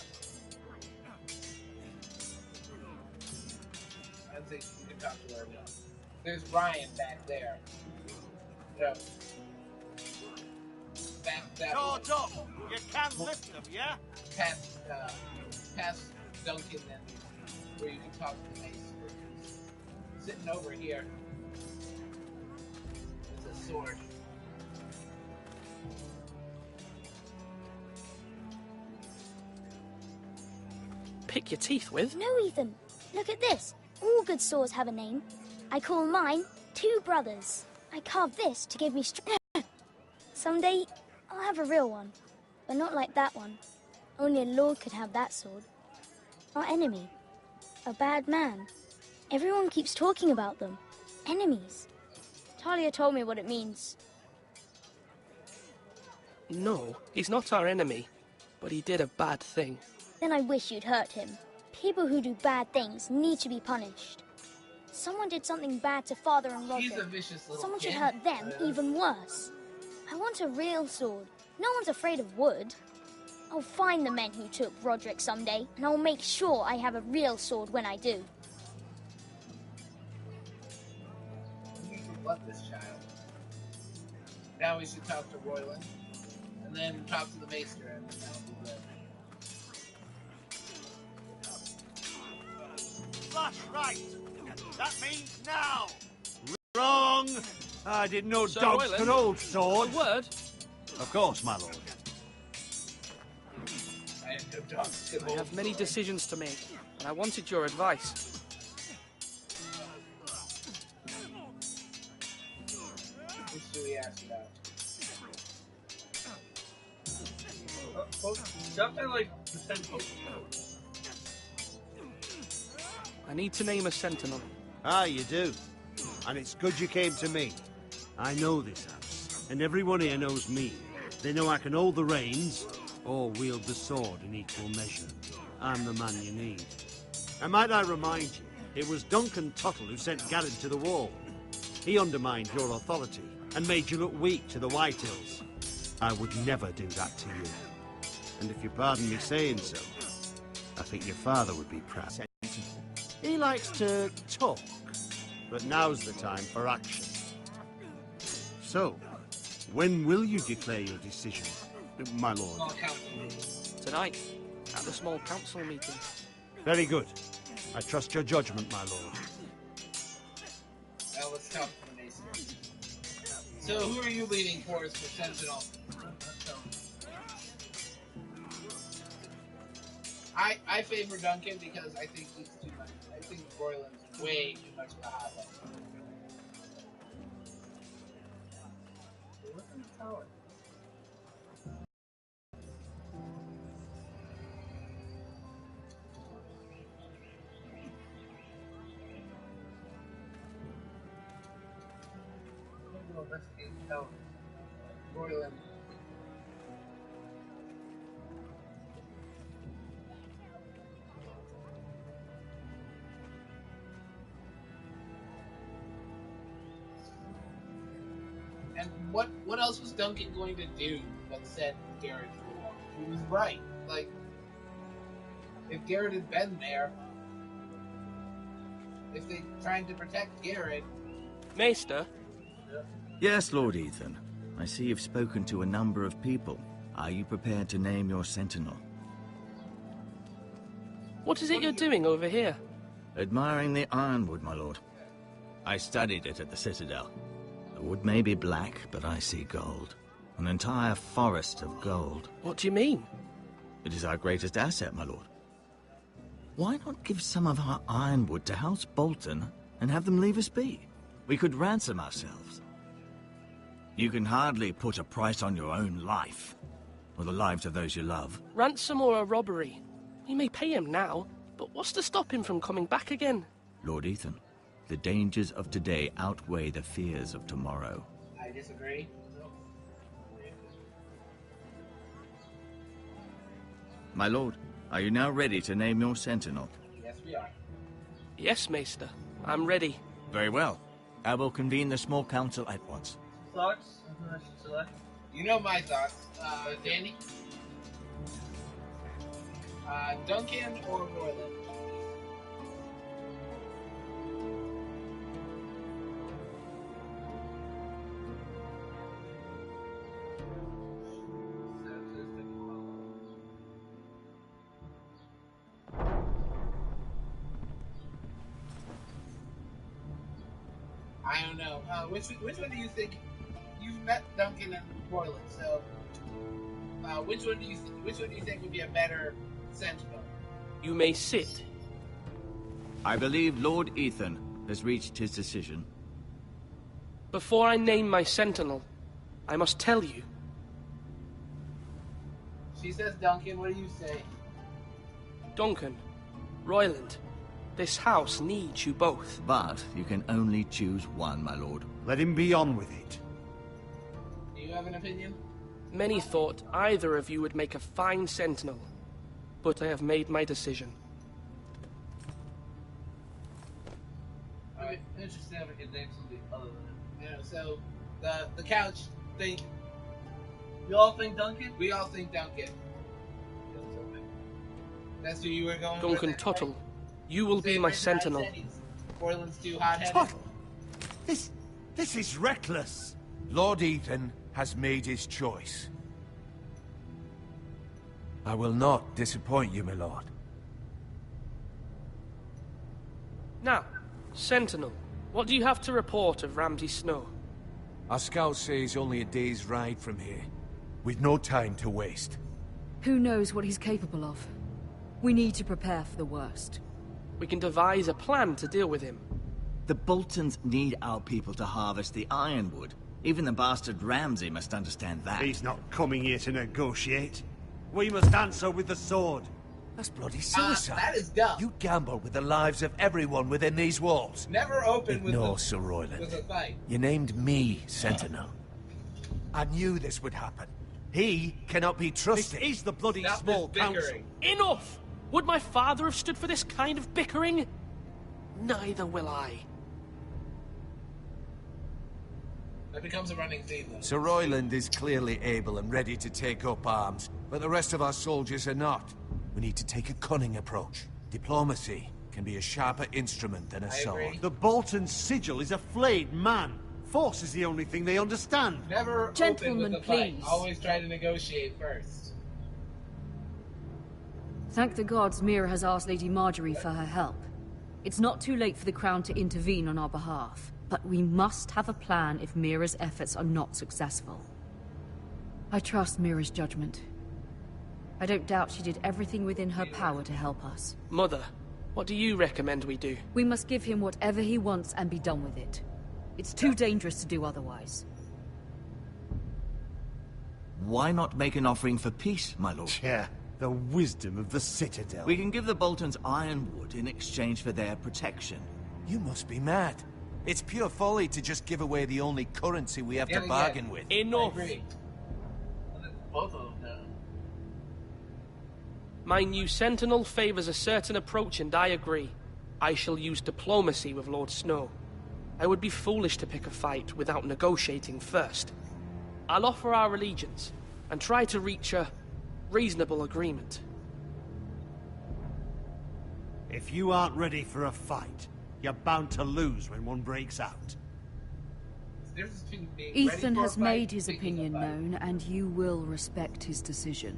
I think you can talk to her now. There's Ryan back there. So, Charge up! You can lift them, yeah? Past Duncan then, where you can talk to the mace. Sitting over here. There's a sword. Pick your teeth with? No, Ethan. Look at this. All good swords have a name. I call mine Two Brothers. I carved this to give me strength. Someday, I'll have a real one. But not like that one. Only a lord could have that sword. Our enemy. A bad man. Everyone keeps talking about them. Enemies. Talia told me what it means. No, he's not our enemy. But he did a bad thing. Then I wish you'd hurt him. People who do bad things need to be punished. Someone did something bad to Father and Roderick. He's a vicious little Someone should kid. hurt them even worse. I want a real sword. No one's afraid of wood. I'll find the men who took Roderick someday, and I'll make sure I have a real sword when I do. You should love this child. Now we should talk to Royland, and then talk to the Maester, and then that'll be good. That's right. That means now. Wrong. I didn't know Sir dogs Royland, could hold swords. A word? Of course, my lord. I have many decisions to make, and I wanted your advice. Which do we ask about? Something like potential. I need to name a sentinel. Ah, you do. And it's good you came to me. I know this house, and everyone here knows me. They know I can hold the reins, or wield the sword in equal measure. I'm the man you need. And might I remind you, it was Duncan Tuttle who sent Garrett to the wall. He undermined your authority, and made you look weak to the Whitehills. I would never do that to you. And if you pardon me saying so, I think your father would be proud. He likes to talk, but now's the time for action. So, when will you declare your decision, my lord? Tonight, at the small council meeting. Very good. I trust your judgment, my lord. Now let's talk to the Maester. So, who are you leading for as the Sentinel? I favor Duncan because I think he's too much. I think Royland's way too much of a hotlet. What's in the tower? investigate how Royland. And what else was Duncan going to do but set Garrett free? He was right. Like, if Garrett had been there, if they tried to protect Garrett... Maester? Yes, Lord Ethan. I see you've spoken to a number of people. Are you prepared to name your sentinel? What is it you're doing over here? Admiring the ironwood, my lord. I studied it at the Citadel. The wood may be black, but I see gold. An entire forest of gold. What do you mean? It is our greatest asset, my lord. Why not give some of our ironwood to House Bolton and have them leave us be? We could ransom ourselves. You can hardly put a price on your own life, or the lives of those you love. Ransom or a robbery? We may pay him now, but what's to stop him from coming back again? Lord Ethan, the dangers of today outweigh the fears of tomorrow. I disagree. My lord, are you now ready to name your sentinel? Yes, we are. Yes, Maester. I'm ready. Very well. I will convene the small council at once. Thoughts on who I should select? You know my thoughts. Danny? Duncan or Royland? I don't know. Which one do you think? You've met Duncan and Royland, so which one do you think would be a better sentinel? You may sit. I believe Lord Ethan has reached his decision. Before I name my sentinel, I must tell you. She says Duncan. What do you say? Duncan, Royland, this house needs you both. But you can only choose one, my lord. Let him be on with it. Do you have an opinion? Many thought either of you would make a fine sentinel, but I have made my decision. Alright, interesting if we could name something other than him. Yeah, so the couch think. You all think Duncan? We all think Duncan. That's who you were going Duncan with? Tuttle, you will be my sentinel. Royland's too hot-headed. Tuttle! This is reckless. Lord Ethan has made his choice. I will not disappoint you, my lord. Now, Sentinel, what do you have to report of Ramsay Snow? Our scouts say he's only a day's ride from here. We've no time to waste. Who knows what he's capable of? We need to prepare for the worst. We can devise a plan to deal with him. The Boltons need our people to harvest the ironwood. Even the bastard Ramsay must understand that. He's not coming here to negotiate. We must answer with the sword. That's bloody suicide. That is dumb. You gamble with the lives of everyone within these walls. Never open with Sir Royland. with a fight. You named me Sentinel. I knew this would happen. He cannot be trusted. This is the bloody Stop small this council. bickering. Enough! Would my father have stood for this kind of bickering? Neither will I. That becomes a running theme, though. Sir Royland is clearly able and ready to take up arms, but the rest of our soldiers are not. We need to take a cunning approach. Diplomacy can be a sharper instrument than a sword. The Bolton sigil is a flayed man. Force is the only thing they understand. Never Gentlemen, open with a fight. please. Always try to negotiate first. Thank the gods Mira has asked Lady Marjorie for her help. It's not too late for the Crown to intervene on our behalf, but we must have a plan if Mira's efforts are not successful. I trust Mira's judgment. I don't doubt she did everything within her power to help us. Mother, what do you recommend we do? We must give him whatever he wants and be done with it. It's too dangerous to do otherwise. Why not make an offering for peace, my lord? Yeah, the wisdom of the Citadel. We can give the Boltons ironwood in exchange for their protection. You must be mad. It's pure folly to just give away the only currency we have to bargain with. Enough. Both of them now. My new sentinel favors a certain approach, and I agree. I shall use diplomacy with Lord Snow. I would be foolish to pick a fight without negotiating first. I'll offer our allegiance, and try to reach a reasonable agreement. If you aren't ready for a fight, you're bound to lose when one breaks out. Ethan has made his opinion known, and you will respect his decision.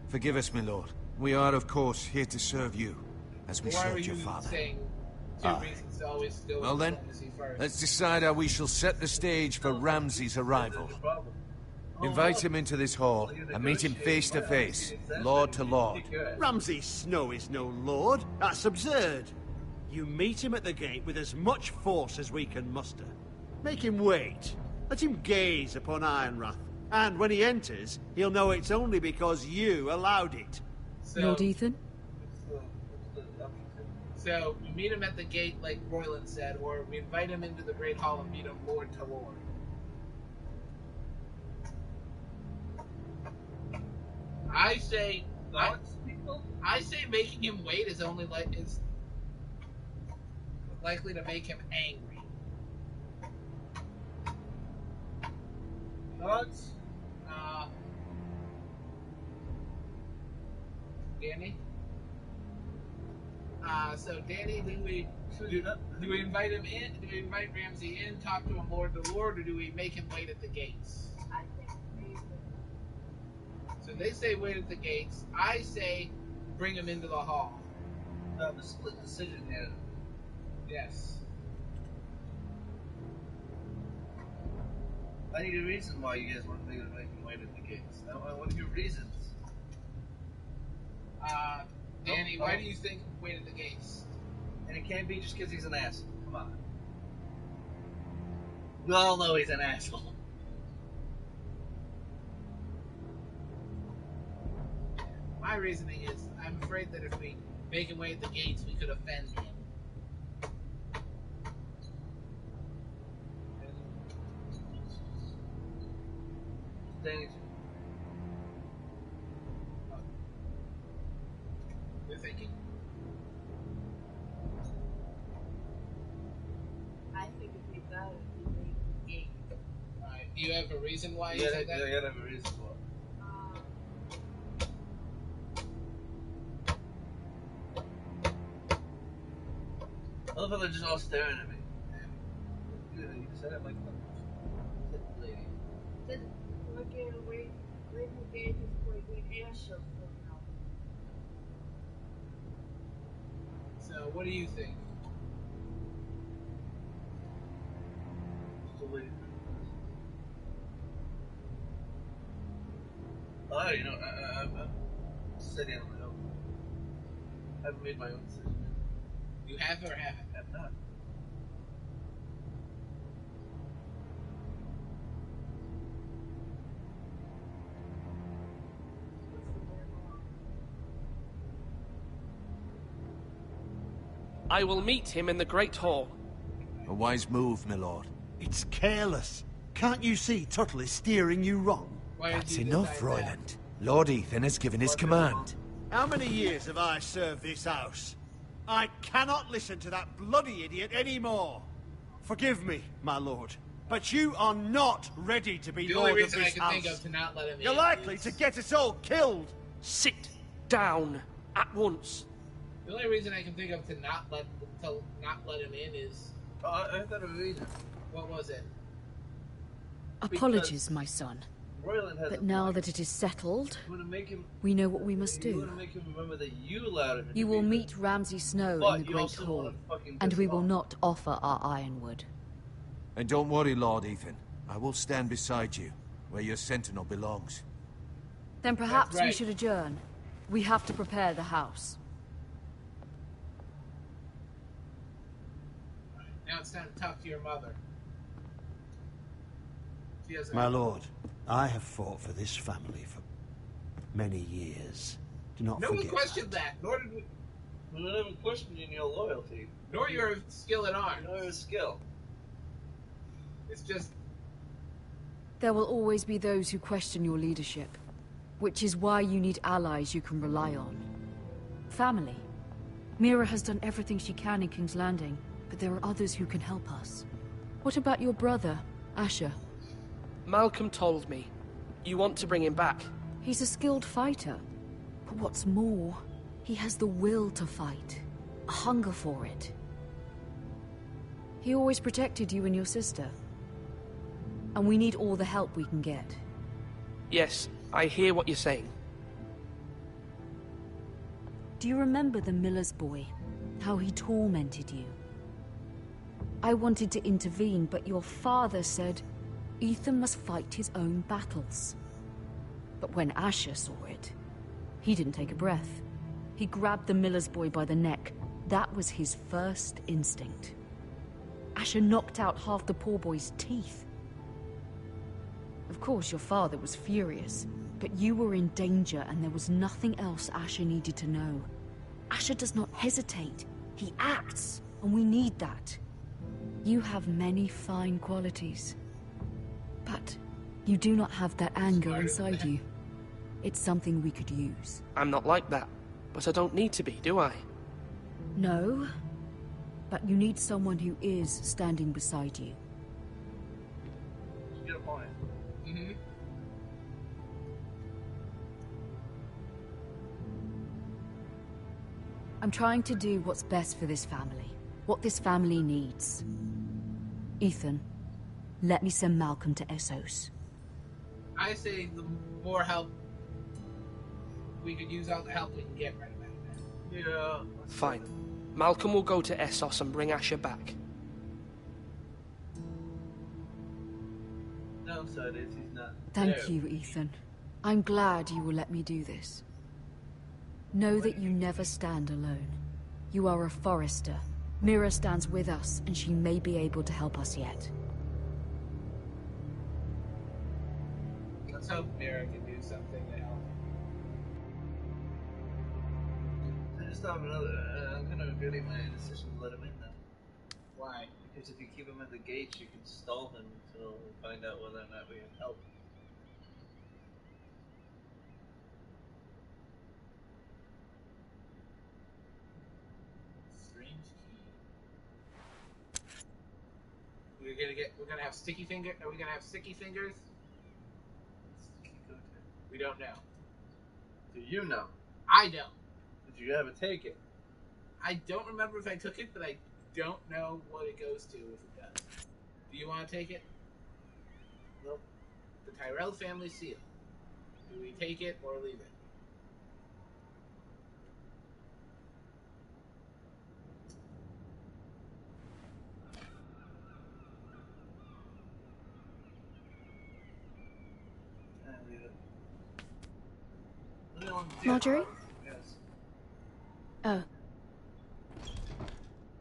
Forgive us, my lord. We are, of course, here to serve you, as we served your father. Well then, let's decide how we shall set the stage for Ramsay's arrival. Invite him into this hall, and meet him face to face, lord to lord. Ramsay Snow is no lord. That's absurd. You meet him at the gate with as much force as we can muster. Make him wait. Let him gaze upon Ironrath. And when he enters, he'll know it's only because you allowed it. Lord Ethan? So, we meet him at the gate, like Royland said, or we invite him into the Great Hall and meet him lord to lord. I say making him wait is only is likely to make him angry. Thoughts? Danny? So Danny, do we invite him in? Do we invite Ramsay in, talk to him lord to lord, or do we make him wait at the gates? I think maybe. So they say wait at the gates. I say bring him into the hall. A split decision here. Yes. I need a reason why you guys want me to make him wait at the gates. What are your reasons? Danny, why do you think wait at the gates? And it can't be just because he's an asshole. Come on. We all know he's an asshole. My reasoning is, I'm afraid that if we make him wait at the gates, we could offend him. Danny. You're thinking? I think it'd be better if we made the gate. Alright, do you have a reason why you think that? Yeah, you gotta have a reason why. I love how they're just all staring at me. You said it like that. Lady. Then look at the way the gate is like the air show now. So, what do you think? Still waiting. Oh, you know, I'm sitting on my own. I haven't made my own decision. You have or haven't? I have not. I will meet him in the Great Hall. A wise move, my lord. It's careless. Can't you see Tuttle is steering you wrong? That's enough, Royland. Lord Ethan has given his command. How many years have I served this house? I cannot listen to that bloody idiot anymore. Forgive me, my lord, but you are not ready to be The lord only of reason this I can house. think of to not let him You're in likely is- to get us all killed. Sit down at once. The only reason I can think of to not let him in is... I thought of a reason. What was it? Apologies, my son. Royland has But a now point. that it is settled, You want to make him... we know what we must You do. want to make him remember that you allowed him to You will be meet Ramsay Snow But in the you Great also Hall, wanna fucking and piss we him will off. not offer our ironwood. And don't worry, Lord Ethan. I will stand beside you, where your sentinel belongs. Then perhaps we right. should adjourn. We have to prepare the house. Now it's time to talk to your mother. She has My lord, I have fought for this family for many years. Do not No one forget questioned that. Nor did we. We're not even questioning your loyalty. Nor your skill at arms. Nor your skill. It's just... There will always be those who question your leadership, which is why you need allies you can rely on. Family. Mira has done everything she can in King's Landing, but there are others who can help us. What about your brother, Asher? Malcolm told me. You want to bring him back. He's a skilled fighter. But what's more, he has the will to fight. A hunger for it. He always protected you and your sister. And we need all the help we can get. Yes, I hear what you're saying. Do you remember the miller's boy? How he tormented you? I wanted to intervene, but your father said Ethan must fight his own battles. But when Asher saw it, he didn't take a breath. He grabbed the miller's boy by the neck. That was his first instinct. Asher knocked out half the poor boy's teeth. Of course, your father was furious, but you were in danger and there was nothing else Asher needed to know. Asher does not hesitate. He acts, and we need that. You have many fine qualities. But you do not have that anger inside you. It's something we could use. I'm not like that, but I don't need to be, do I? No, but you need someone who is standing beside you. You get a point. Mm-hmm. I'm trying to do what's best for this family. What this family needs. Ethan, let me send Malcolm to Essos. I say the more help we could use, all the help we can get right about now. Yeah. Fine. Malcolm will go to Essos and bring Asher back. Downside is he's not. Thank you, Ethan. I'm glad you will let me do this. Know that you never stand alone. You are a Forrester. Mira stands with us, and she may be able to help us yet. Let's hope Mira can do something to help. I just have another. I'm gonna regret my decision to let him in then. Why? Because if you keep him at the gates, you can stall him until we find out whether or not we can help. We're gonna have sticky finger. Are we gonna have sticky fingers? We don't know. Do you know? I don't. Did you ever take it? I don't remember if I took it, but I don't know what it goes to if it does. Do you want to take it? Nope. The Tyrell family seal. Do we take it or leave it? Marjorie? Yes. Oh.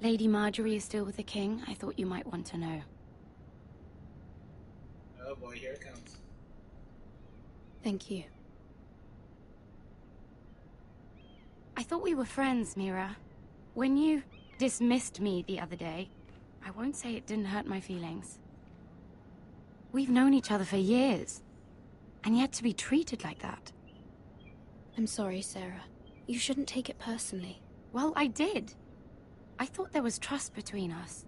Lady Marjorie is still with the king? I thought you might want to know. Oh boy, here it comes. Thank you. I thought we were friends, Mira. When you dismissed me the other day, I won't say it didn't hurt my feelings. We've known each other for years, and yet to be treated like that. I'm sorry, Sarah. You shouldn't take it personally. Well, I did. I thought there was trust between us.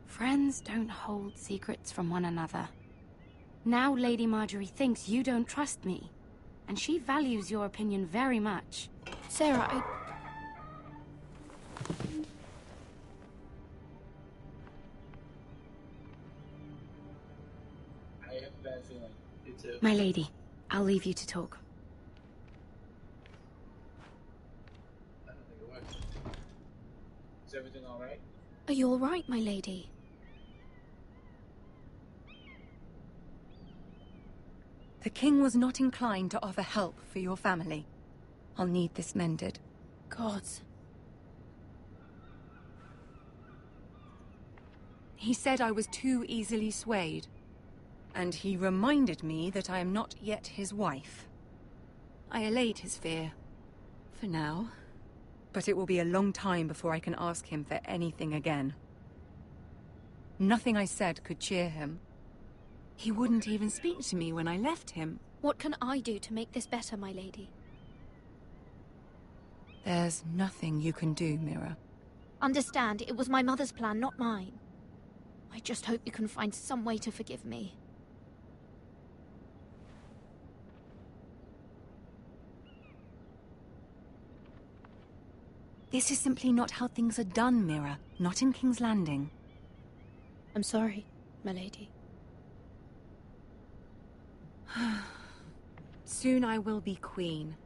Friends don't hold secrets from one another. Now Lady Marjorie thinks you don't trust me, and she values your opinion very much. Sarah, I have a bad feeling. You too. My lady, I'll leave you to talk. I don't think it works. Is everything alright? Are you all right, my lady? The king was not inclined to offer help for your family. I'll need this mended. Gods. He said I was too easily swayed. And he reminded me that I am not yet his wife. I allayed his fear. For now. But it will be a long time before I can ask him for anything again. Nothing I said could cheer him. He wouldn't even speak to me when I left him. What can I do to make this better, my lady? There's nothing you can do, Mira. Understand, it was my mother's plan, not mine. I just hope you can find some way to forgive me. This is simply not how things are done, Mira. Not in King's Landing. I'm sorry, my lady. Soon I will be queen,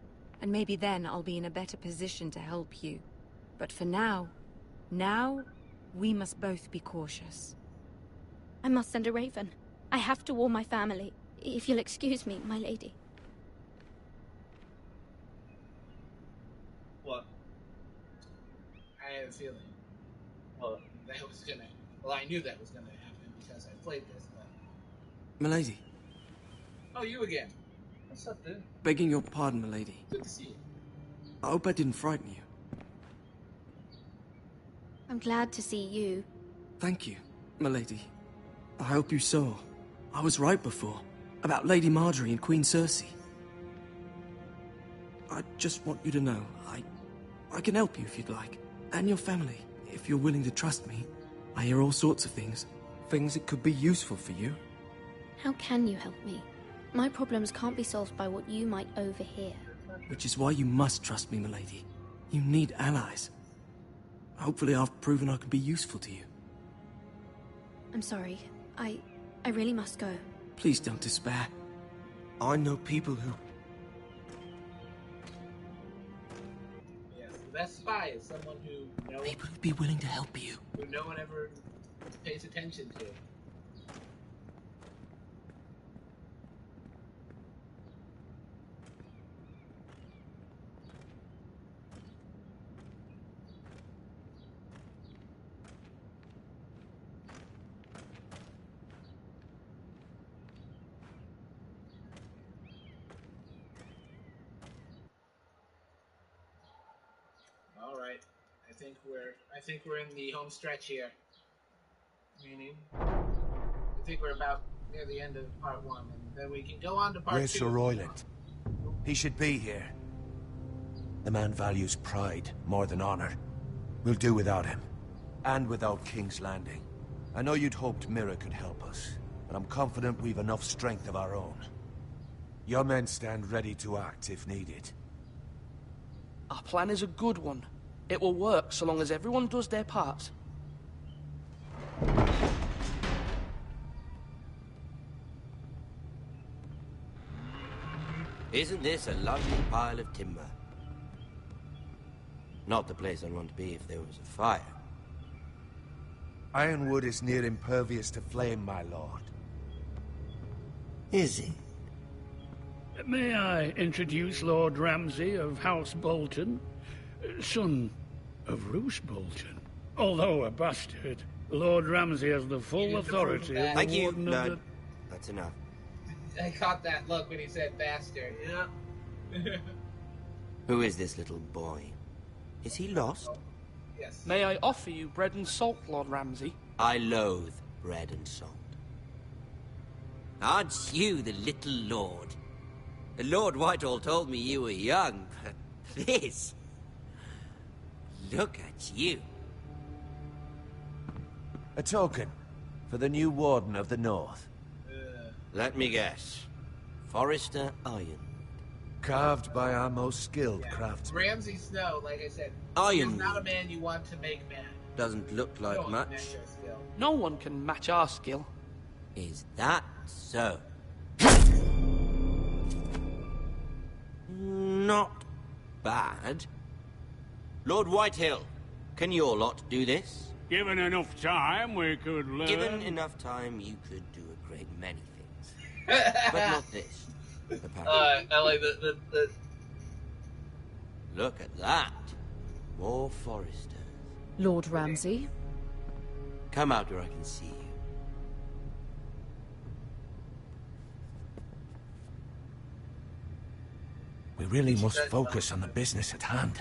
and maybe then I'll be in a better position to help you. But for now, we must both be cautious. I must send a raven. I have to warn my family. If you'll excuse me, my lady. What? I had a feeling. What? That was gonna... Well, I knew that was gonna happen because I played this, but... Milady. Oh, you again. What's up, dude? Begging your pardon, milady. Good to see you. I hope I didn't frighten you. I'm glad to see you. Thank you, milady. I hope you saw. I was right before. About Lady Marjorie and Queen Cersei. I just want you to know, I can help you if you'd like. And your family, if you're willing to trust me. I hear all sorts of things. Things that could be useful for you. How can you help me? My problems can't be solved by what you might overhear. Which is why you must trust me, milady. You need allies. Hopefully I've proven I can be useful to you. I'm sorry. I really must go. Please don't despair. I know people who... Yes, the best spy is someone who knows... People who'd be willing to help you. Who no one ever pays attention to. I think we're in the home stretch here. Meaning? I think we're about near the end of part 1, and then we can go on to part 2. Where's Sir Royland? He should be here. The man values pride more than honor. We'll do without him. And without King's Landing. I know you'd hoped Mira could help us, but I'm confident we've enough strength of our own. Your men stand ready to act if needed. Our plan is a good one. It will work so long as everyone does their part. Isn't this a lovely pile of timber? Not the place I'd want to be if there was a fire. Ironwood is near impervious to flame, my lord. Is it? May I introduce Lord Ramsay of House Bolton? Son of Roose Bolton. Although a bastard, Lord Ramsay has the full authority of the Warden of the... That's enough. I caught that look when he said bastard. Yeah. Who is this little boy? Is he lost? Yes. May I offer you bread and salt, Lord Ramsay? I loathe bread and salt. Aren't you the little lord? Lord Whitehall told me you were young, but this... Look at you. A token for the new Warden of the North. Let me guess. Forrester Iron. Carved by our most skilled craftsmen. Ramsay Snow, like I said, Iron. he's not a man you want to make mad. Doesn't look like much. No one can match our skill. Is that so? Not bad. Lord Whitehill, can your lot do this? Given enough time, we could learn... Given enough time, you could do a great many things. But not this. I like the... Look at that. More Foresters. Lord Ramsay? Come out where I can see you. We really must focus on the business at hand.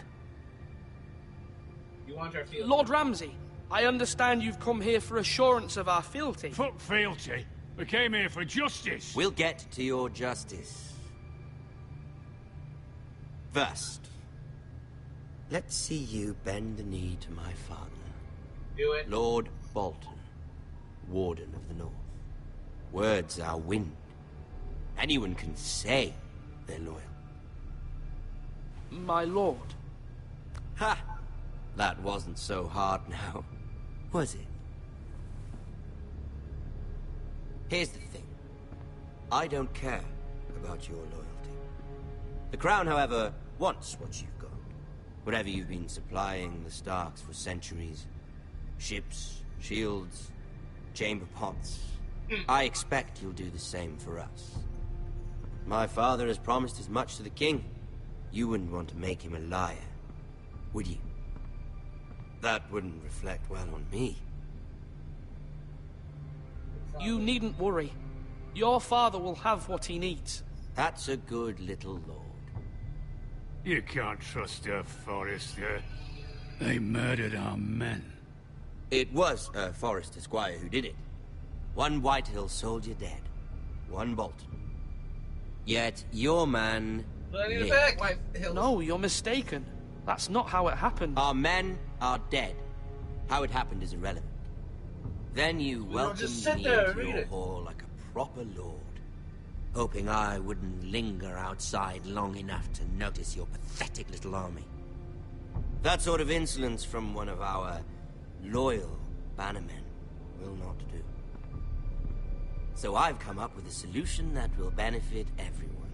You want our fealty? Lord Ramsay, I understand you've come here for assurance of our fealty. Fuck fealty. We came here for justice. We'll get to your justice. First, let's see you bend the knee to my father. Do it. Lord Bolton, Warden of the North. Words are wind. Anyone can say they're loyal. My lord. Ha! That wasn't so hard now, was it? Here's the thing. I don't care about your loyalty. The Crown, however, wants what you've got. Whatever you've been supplying the Starks for centuries. Ships, shields, chamber pots. I expect you'll do the same for us. My father has promised as much to the king. You wouldn't want to make him a liar, would you? That wouldn't reflect well on me. You needn't worry. Your father will have what he needs. That's a good little lord. You can't trust her, Forrester. They murdered our men. It was a Forrester squire who did it. One Whitehill soldier dead. One Bolton. Yet your man lived. No, you're mistaken. That's not how it happened. Our men are dead. How it happened is irrelevant. Then you welcomed me into your hall like a proper lord, hoping I wouldn't linger outside long enough to notice your pathetic little army. That sort of insolence from one of our loyal bannermen will not do. So I've come up with a solution that will benefit everyone.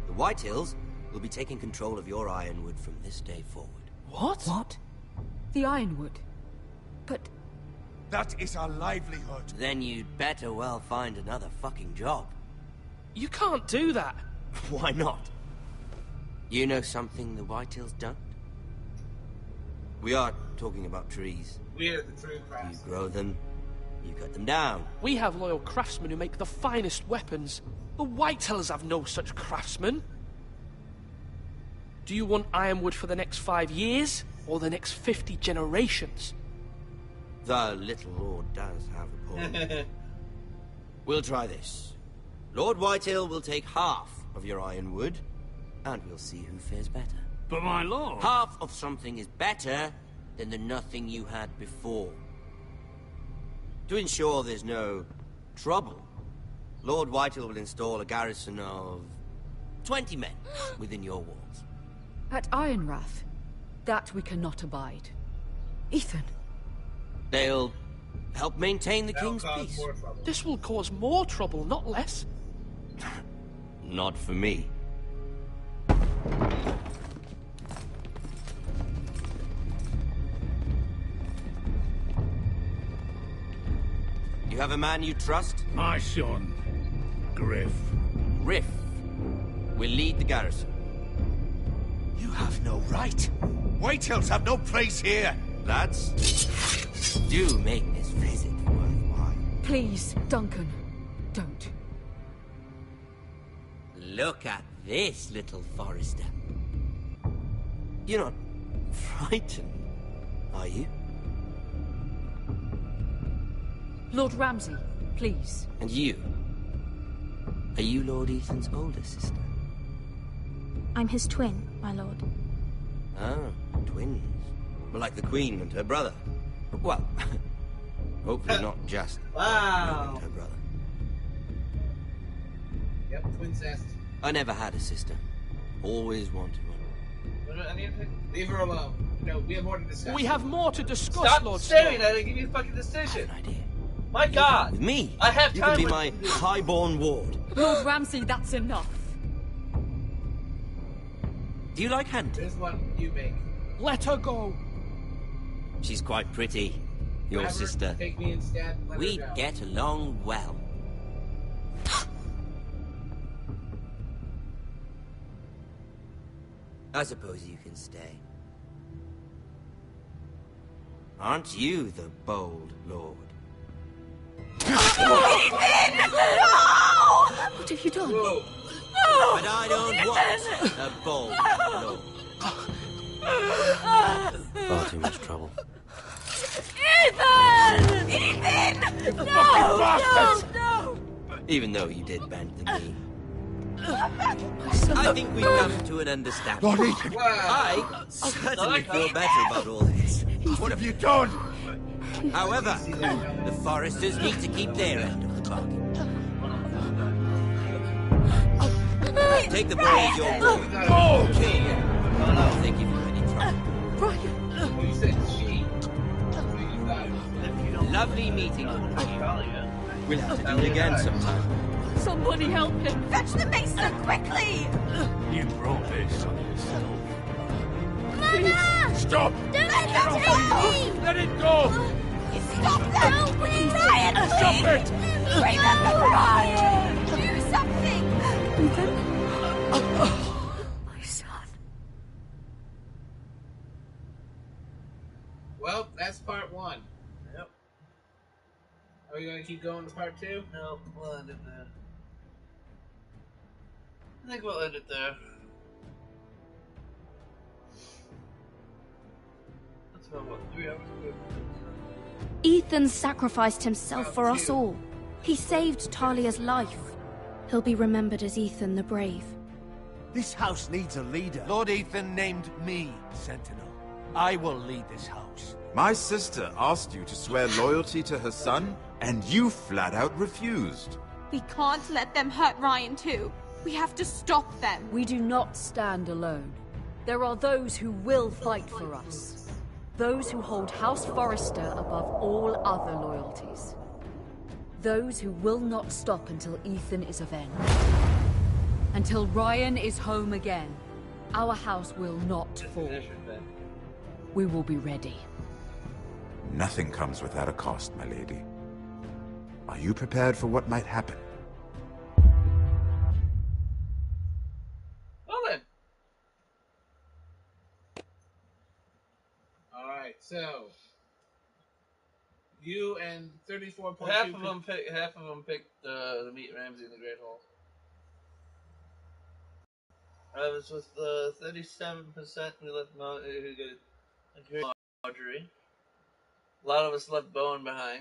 The Whitehills will be taking control of your Ironwood from this day forward. What? What? The Ironwood? But... That is our livelihood. Then you'd better well find another fucking job. You can't do that. Why not? You know something the Whitehills don't? We are talking about trees. We are the true craftsmen. You grow them, you cut them down. We have loyal craftsmen who make the finest weapons. The Whitehills have no such craftsmen. Do you want Ironwood for the next 5 years, or the next 50 generations? The little lord does have a point. We'll try this. Lord Whitehill will take half of your Ironwood, and we'll see who fares better. But my lord... Half of something is better than the nothing you had before. To ensure there's no trouble, Lord Whitehill will install a garrison of 20 men within your walls. At Ironrath? That we cannot abide. Ethan. They'll help maintain the king's peace. This will cause more trouble, not less. Not for me. You have a man you trust? My son, Griff. Griff will lead the garrison. You have no right. Whitehills have no place here. Lads, do make this visit worthwhile. Please, Duncan, don't. Look at this, little Forrester. You're not frightened, are you? Lord Ramsay, please. And you? Are you Lord Ethan's older sister? I'm his twin, my lord. Ah, twins. Well, like the Queen and her brother. Well, hopefully not just wow. and her brother. Yep, twincest. I never had a sister. Always wanted one. Leave her alone. No, we have more to discuss. We have more to discuss, Stop Lord staring Snow. at it and give me a fucking decision. An idea. My God. With me, I have you time can be with my you. highborn ward. Lord Ramsay, that's enough. Do you like hunting? There's one you make. Let her go. She's quite pretty. Your Whatever, sister. Take me instead. Let We her go. get along well. I suppose you can stay. Aren't you the bold lord? What have you done? Whoa. But I don't want a bold lord. Far too much trouble. Ethan! Ethan! No! Even though you did bend the knee. I think we've come to an understanding. Lord Ethan! I certainly feel better about all this. What have you done? However, the Foresters need to keep their end of the bargain. Take the boy as your boy. Go! Thank you for any trouble. You said she. Lovely meeting all of you. We'll have to do it again sometime. Somebody help him! Fetch the mason, quickly! You brought this on yourself. Mama! Stop! Don't let them take me! Let it go! Stop them! No, please! Ryan, Stop it! Remember Ryan! Do something! Ethan? My son. Well, that's part 1. Yep. Are we gonna keep going to part 2? No, we'll end it there. I think we'll end it there. That's about, what, 3 hours ago? Ethan sacrificed himself for us all. He saved Talia's life. He'll be remembered as Ethan the Brave. This house needs a leader. Lord Ethan named me Sentinel. I will lead this house. My sister asked you to swear loyalty to her son, and you flat out refused. We can't let them hurt Ryan too. We have to stop them. We do not stand alone. There are those who will fight for us. Those who hold House Forrester above all other loyalties. Those who will not stop until Ethan is avenged. Until Ryan is home again, our house will not fall. We will be ready. Nothing comes without a cost, my lady. Are you prepared for what might happen? Well then. Alright, so you and 34.2 Half of them picked the meet Ramsay in the Great Hall. I was with 37%. We left Marjorie. A lot of us left Bowen behind.